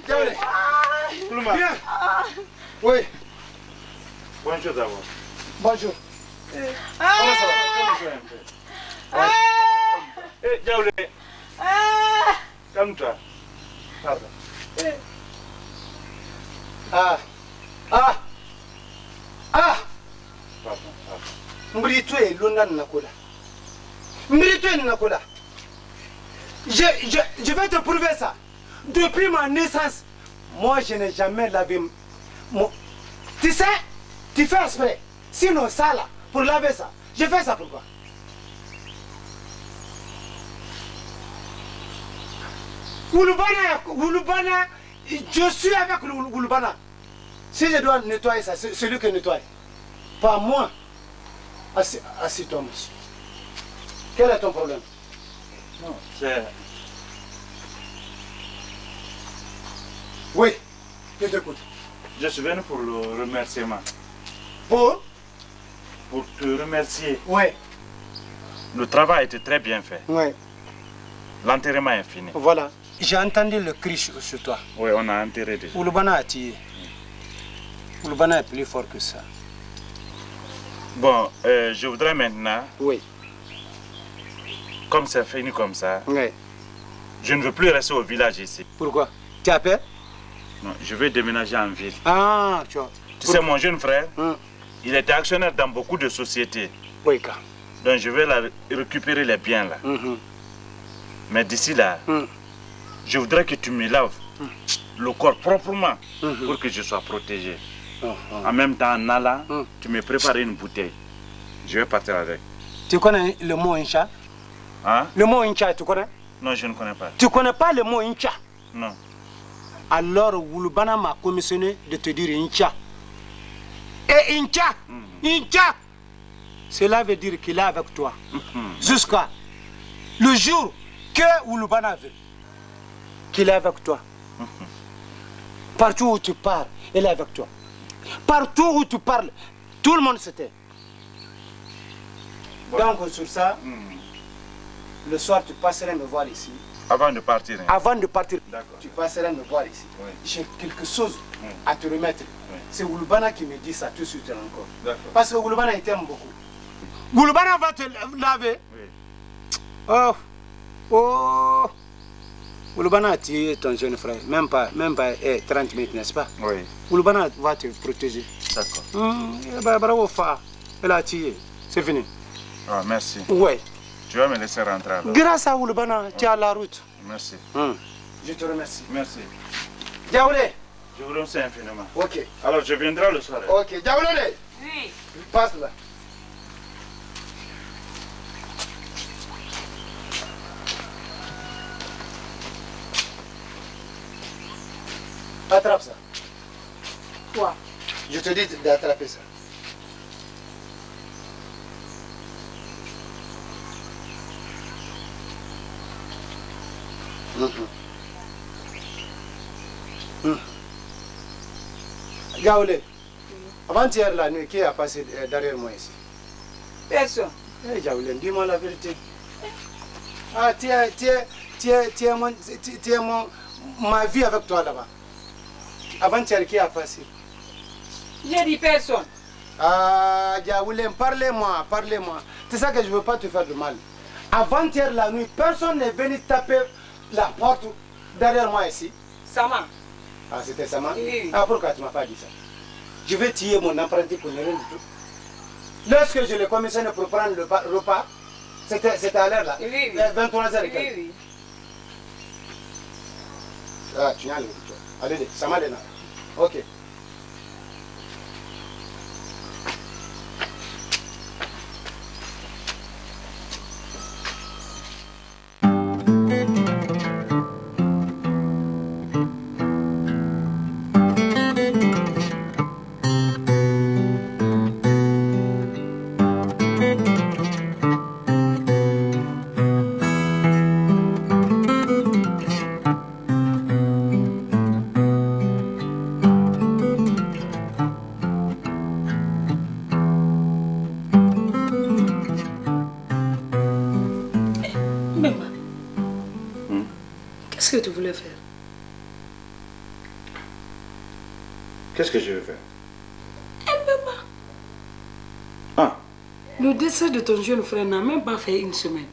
Diaoulé? Bien. Oui. Bonjour d'abord. Bonjour. Comment ça va? Eh, Diaoulé. Calme-toi. Pardon. Mbrito et Luna Nakola. Mbrito et Nakola. Je vais te prouver ça. Depuis ma naissance, moi je n'ai jamais lavé mon... Tu sais, tu fais exprès. Sinon ça là, pour laver ça, je fais ça pourquoi? Wulubana, je suis avec Wulubana. Si je dois nettoyer ça, c'est lui qui nettoie. Pas moi. Assis-toi, monsieur. Quel est ton problème? Non, c'est... Oui, je t'écoute. Je suis venu pour le remerciement. Pour te remercier. Oui. Le travail était très bien fait. Oui. L'enterrement est fini. Voilà. J'ai entendu le cri sur toi. Oui, on a enterré déjà. Wulubana a tué. Wulubana est plus fort que ça. Bon, je voudrais maintenant... Oui. Comme c'est fini comme ça, Oui. je ne veux plus rester au village ici. Pourquoi? Tu as peur? Non, je vais déménager en ville. Ah, tu vois. Tu sais, mon jeune frère, il était actionnaire dans beaucoup de sociétés. Oui, quand. Donc je vais récupérer les biens là. Mais d'ici là, je voudrais que tu me laves le corps proprement pour que je sois protégé. En même temps, en allant, tu me prépares une bouteille. Je vais partir avec. Tu connais le mot Incha? Hein? Le mot Incha, tu connais? Non, je ne connais pas. Tu connais pas le mot Incha? Non. Alors, Wulubana m'a commissionné de te dire Incha. Et Incha, Incha, cela veut dire qu'il est avec toi. Jusqu'à le jour que Wulubana veut qu'il est avec toi. Partout où tu pars, il est avec toi. Partout où tu parles, tout le monde se tait. Donc sur ça, le soir tu passerais me voir ici. Avant de partir. Hein? Avant de partir, tu passerais me voir ici. Oui. J'ai quelque chose à te remettre. Oui. C'est Wulubana qui me dit ça tout de suite encore. Parce que Wulubana il t'aime beaucoup. Wulubana va te laver. Oui. Oh, oh. Wulubana a tué ton jeune frère, même pas 30 minutes, n'est-ce pas? Oui. Wulubana va te protéger. D'accord. Bravo, Fa. Elle a tué. C'est fini. Ah, merci. Oui. Tu vas me laisser rentrer alors. Grâce à Wulubana, tu as la route. Merci. Je te remercie. Merci. Diaoulé. Je vous remercie infiniment. Ok. Alors je viendrai le soir. Ok. Diaoulé. Oui. Passe là. Attrape ça. Quoi? Je te dis d'attraper ça. Gaoulé, avant-hier la nuit, qui a passé derrière moi ici? Personne. Eh Gaoulé, dis-moi la vérité. Ah, ma vie avec toi là-bas. Avant-hier, qui a passé? J'ai dit personne. Ah, Gaoulé, parlez-moi. C'est ça que je ne veux pas te faire de mal. Avant-hier la nuit, personne n'est venu taper la porte derrière moi ici. Sama. Ah, c'était Sama? Oui. Ah, pourquoi tu ne m'as pas dit ça? Je vais tuer mon apprenti pour ne rien du tout. Lorsque je l'ai commissionné pour prendre le repas, c'était à l'heure là, oui. 23h15. Oui. Ah, tu as le allez, ça m'a donné. Ok. Qu'est-ce que tu voulais faire? Qu'est-ce que je veux faire? Le décès de ton jeune frère n'a même pas fait une semaine.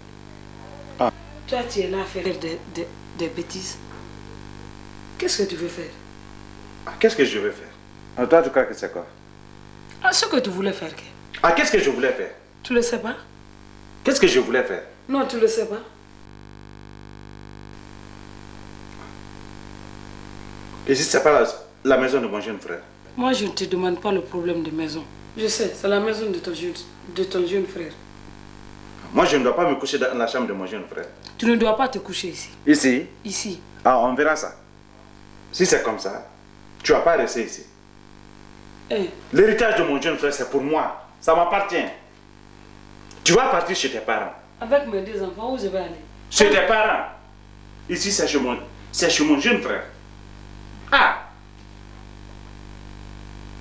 Ah. Toi, tu es là à faire des bêtises. Qu'est-ce que tu veux faire? Qu'est-ce que je veux faire? Toi, tu crois que c'est quoi? Ce que tu voulais faire. Qu'est-ce que je voulais faire? Tu le sais pas? Qu'est-ce que je voulais faire? Non, tu le sais pas. Ici, c'est pas la maison de mon jeune frère. Moi, je ne te demande pas le problème de maison. Je sais, c'est la maison de ton jeune frère. Moi, je ne dois pas me coucher dans la chambre de mon jeune frère. Tu ne dois pas te coucher ici. Ici? Ici. On verra ça. Si c'est comme ça, tu ne vas pas rester ici. L'héritage de mon jeune frère, c'est pour moi. Ça m'appartient. Tu vas partir chez tes parents. Avec mes deux enfants, où je vais aller? Chez tes parents. Ici, c'est chez mon jeune frère.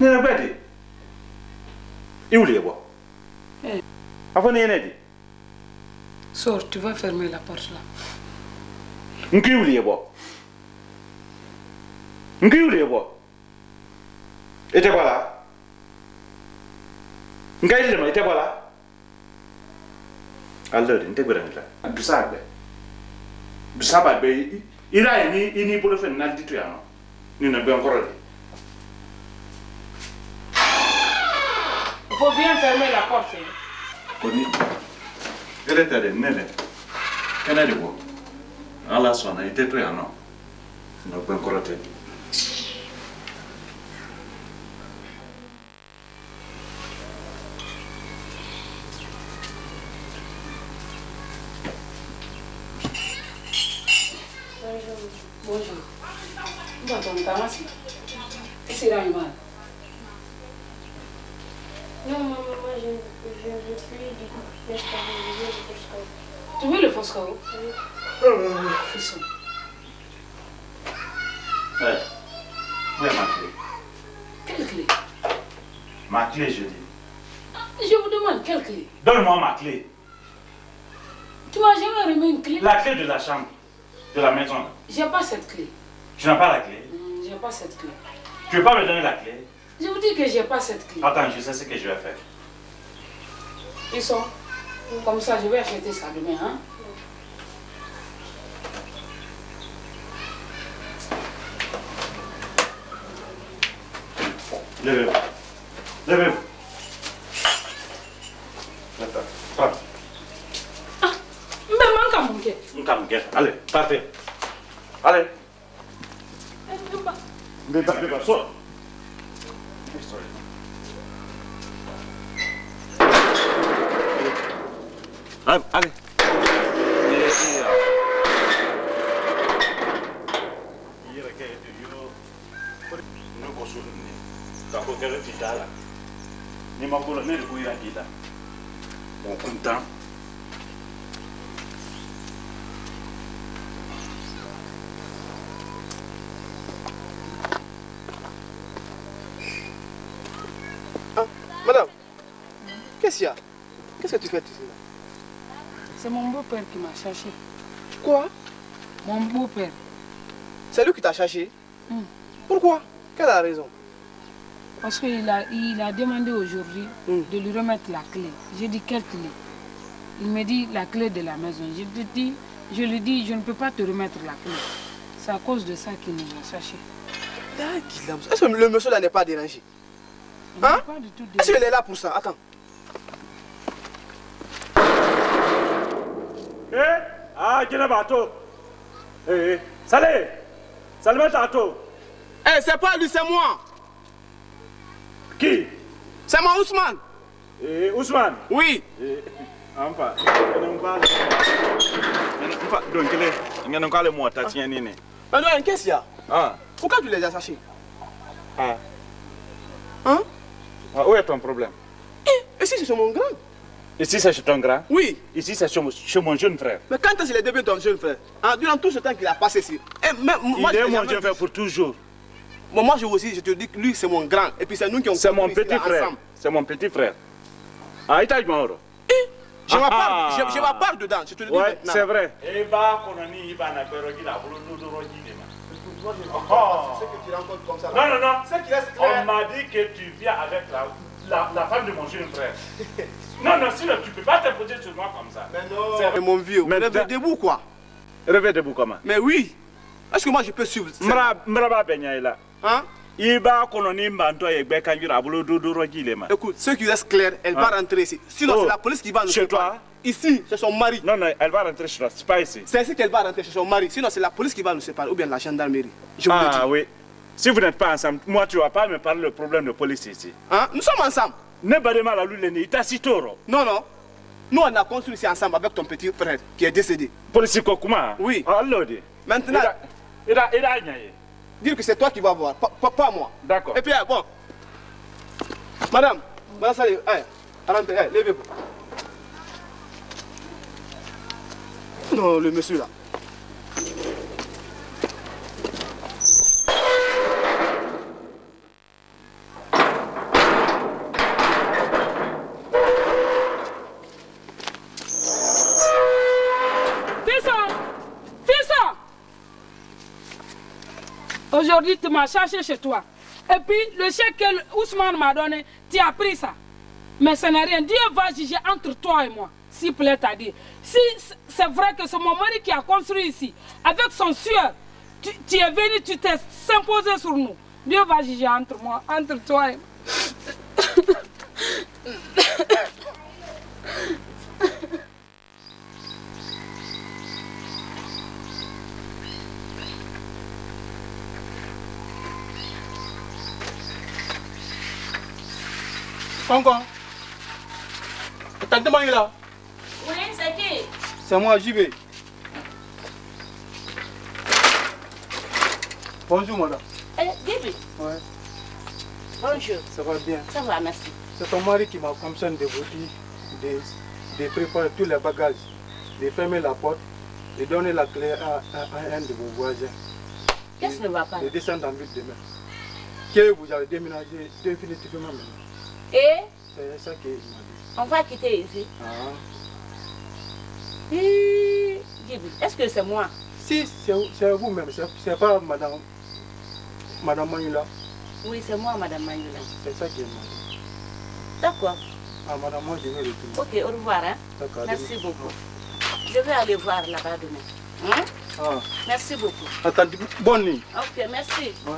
Nena dit. Et où les bois? Avant de dit. Sors, tu vas fermer la porte là. Qui où les bois? Qui où les bois? Et t'es pas là? Qui est pas là? Alors, tu t'es pas là. Tu sais. Tu sais pas, il a une pour le faire une altitude. Il n'a pas encore. Il faut bien fermer la porte. Koni, elle t'a dit, nene, qu'elle a dit quoi? Allah son a été très non. Il n'a pas encore été. Bonjour. Bonjour, comment c'est? Qu'est-ce qu'il a eu mal? Non, maman, je ne veux plus du Foscao. Tu veux le Foscao? Oui. Fils. Où est ma clé? Quelle clé? Ma clé, je dis. Je vous demande quelle clé? Donne-moi ma clé. Tu m'as jamais remis une clé? La clé de la chambre, de la maison. J'ai pas cette clé. Tu n'as pas la clé? J'ai pas cette clé. Tu ne veux pas me donner la clé? Je vous dis que j'ai pas cette clé. Attends, je sais ce que je vais faire. Ils sont comme ça, je vais acheter ça demain, hein? Levez-vous. Levez-vous. Attends. Mais manque. Allez, partez. Allez. Sors. Allez. Bon, content. Madame, qu'est-ce qu'il y a? Qu'est-ce que tu fais ici? C'est mon beau-père qui m'a cherché. Quoi? Mon beau-père. C'est lui qui t'a cherché? Pourquoi? Quelle est la raison? Parce qu'il a demandé aujourd'hui de lui remettre la clé. J'ai dit quelle clé? Il me dit la clé de la maison. Je lui dis je ne peux pas te remettre la clé. C'est à cause de ça qu'il nous a cherché. Est-ce que le monsieur là n'est pas dérangé? Hein? Est-ce qu'il est là pour ça? Attends. Salut! Salimata Ato. Eh, c'est pas lui, c'est moi. Qui? C'est moi, Ousmane. Ousmane? Oui. Ampa. Donc, il y a encore le mot à Tatien. Mais non, qu'est-ce qu'il y a? Pourquoi tu les as sachés? Hein? Où est ton problème? Ici, c'est mon grand. Ici, c'est chez ton grand? Oui. Ici, c'est chez mon jeune frère. Mais quand est-ce qu'il est devenu ton jeune frère? Durant tout ce temps qu'il a passé ici. Il est mon jeune frère pour toujours. Bon, moi, je te dis que lui, c'est mon grand. Et puis, c'est nous qui ont C'est mon petit frère. C'est mon petit frère. Ah, il je m'apparle dedans, je te le dis ouais, maintenant. C'est vrai. C'est ce que tu rencontres comme ça. Non. On m'a dit que tu viens avec la femme de mon jeune frère. Non, sinon tu ne peux pas t'imposer sur moi comme ça. Mais non. C'est mon vieux. Mais réveille debout, quoi. Réveille debout comment? Mais oui. Est-ce que moi je peux suivre ça? Hein? Écoute, ce qui reste clair, elle va rentrer ici. Sinon, c'est la police qui va nous séparer. Ici, c'est son mari. Non, elle va rentrer chez toi, c'est pas ici. C'est ici qu'elle va rentrer chez son mari. Sinon, c'est la police qui va nous séparer ou bien la gendarmerie. Je vous le dis. Oui. Si vous n'êtes pas ensemble, moi tu ne vas pas me parler le problème de police ici. Hein? Nous sommes ensemble. Ne badez mal à lui, Toro. Non. Nous, on a construit ici ensemble avec ton petit frère qui est décédé. Police Kokuma? Oui. Alors, maintenant, dire que c'est toi qui vas voir, pas moi. D'accord. Et puis, bon. Madame, allez, rentrez, levez-vous. Non, le monsieur là. Aujourd'hui, tu m'as cherché chez toi. Et puis, le chèque que Ousmane m'a donné, tu as pris ça. Mais ce n'est rien. Dieu va juger entre toi et moi. S'il plaît à dire. Si c'est vrai que c'est mon mari qui a construit ici, avec son sueur, tu es venu, tu t'es imposé sur nous. Dieu va juger entre toi et moi. Concon. T'as demandé là? Oui, c'est qui? C'est moi, JB. Bonjour, madame. JB? Ouais. Bonjour. Ça va bien? Ça va, merci. C'est ton mari qui m'a comme ça de vous dire de préparer tous les bagages, de fermer la porte, de donner la clé à un de vos voisins. Qu'est-ce qui ne va pas? De descendre en ville demain. Que vous allez déménager définitivement maintenant. Et? C'est ça qu'il m'a dit. On va quitter ici. Est-ce que c'est moi? Si, c'est vous-même, c'est pas madame Manula. Oui, c'est moi, madame Manula. C'est ça qu'il m'a dit. D'accord. Madame, moi je vais retourner. Ok, au revoir. Hein? Merci beaucoup. Je vais aller voir là-bas demain. Hein? Merci beaucoup. Attendez, bonne nuit. Ok, merci. Ouais.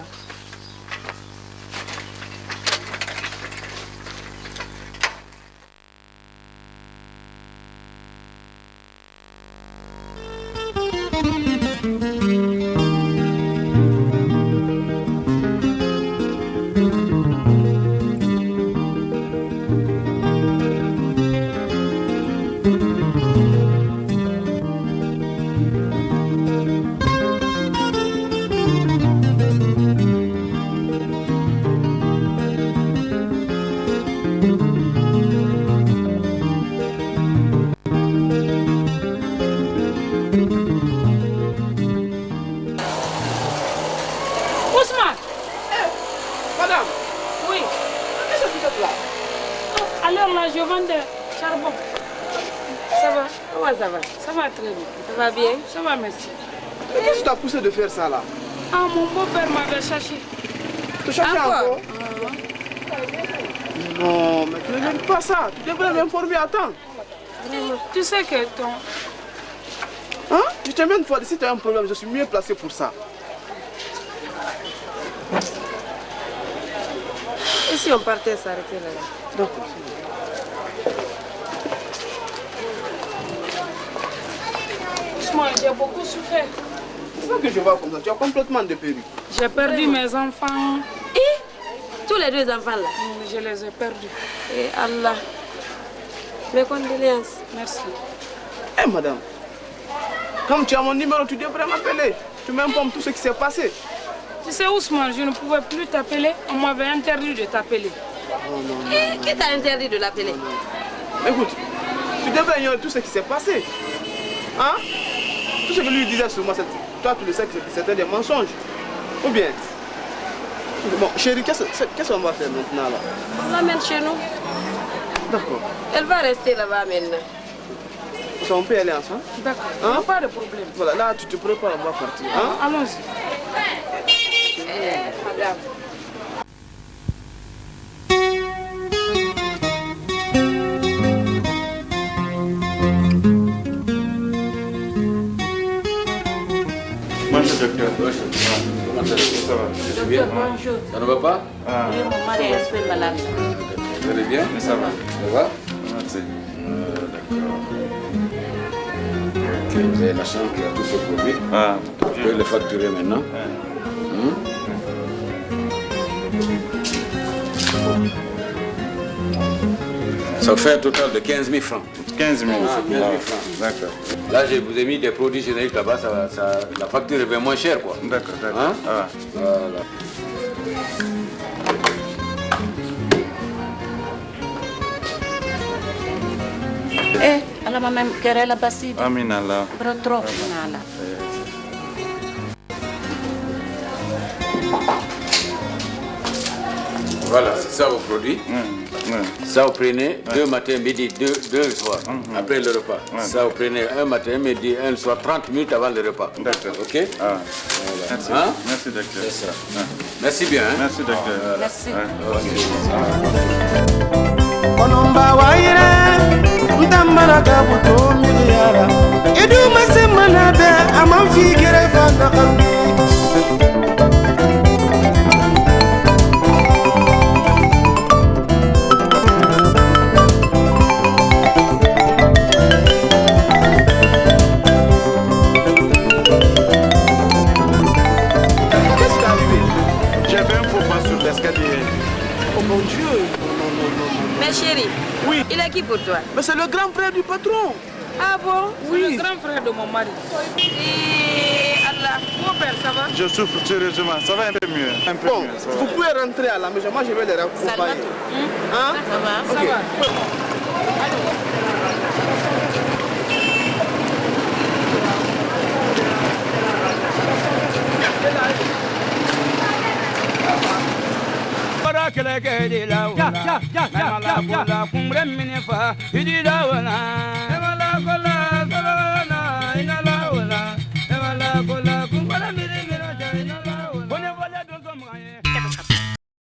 Ça va bien? Ça va, merci. Mais qu'est-ce qui t'a poussé de faire ça là? Ah, mon beau-père m'avait cherché. Tu cherches encore? Non, mais tu ne mérites pas ça. Tu devrais m'informer à temps. Tu sais que ton... Hein? Je t'ai même dit, si tu as un problème, je suis mieux placé pour ça. Et si on partait s'arrêter là? D'accord. J'ai beaucoup souffert. C'est pas que je vois comme ça, tu as complètement dépéri. J'ai perdu mes enfants. Et tous les 2 enfants là? Je les ai perdus. Et Allah. Mes condoléances. Merci. Eh madame, comme tu as mon numéro, tu devrais m'appeler. Tu m'informes tout ce qui s'est passé. Tu sais Ousmane, je ne pouvais plus t'appeler. On m'avait interdit de t'appeler. Et qui t'a interdit de l'appeler? Écoute, tu devrais ignorer tout ce qui s'est passé. Hein? Tout ce que lui disait sur moi, toi tu le sais que c'était des mensonges. Ou bien? Bon, chérie, qu'est-ce qu'on va faire maintenant là? On l'amène chez nous. D'accord. Elle va rester là-bas maintenant. On peut aller ensemble? D'accord, hein? Pas de problème. Voilà, là tu te prépares, on va partir. Hein? Allons-y. Madame. Bonjour docteur. Comment ça va? Docteur, bonjour. Ça ne va pas? Oui, mon mari est un peu malade. Vous allez bien? Mais ça va. Ça va? Merci. D'accord. Ok, vous avez la chambre qui a tous ces produits. Ah, vous pouvez les facturer maintenant. Ça fait un total de 15 000 francs. 15 000. 15 000 francs. D'accord. Là, je vous ai mis des produits génériques là-bas, la facture est bien moins chère, quoi. D'accord, d'accord. Hein? Ah. Voilà. Ala mama kerela basidi. Amin Allah. Trop. Allah. Voilà, c'est ça vos produits. Ça vous prenez 2 matins, midi, 2 le soir, après le repas. Ça vous prenez 1 matin, midi, 1 le soir, 30 minutes avant le repas. D'accord. Ok? Ah. Voilà. Merci. Hein? Merci docteur. C'est ça. Merci bien. Hein? Merci docteur. Merci. Onomba waire ndambara kabuto miliyara edu masemana be amanfi gerefa na kambi Chérie, oui. Il est qui pour toi? Mais c'est le grand frère du patron. Ah bon? Oui. Le grand frère de mon mari. Et Allah, mon père, ça va? Je souffre sérieusement, ça va un peu mieux. Un peu bon, mieux, vous pouvez rentrer à la maison, moi je vais les raccompagner. Hein? Ça va? Okay. Ça va. kele kele la wala, mala kula kumre minifa, idi la wala, mala kula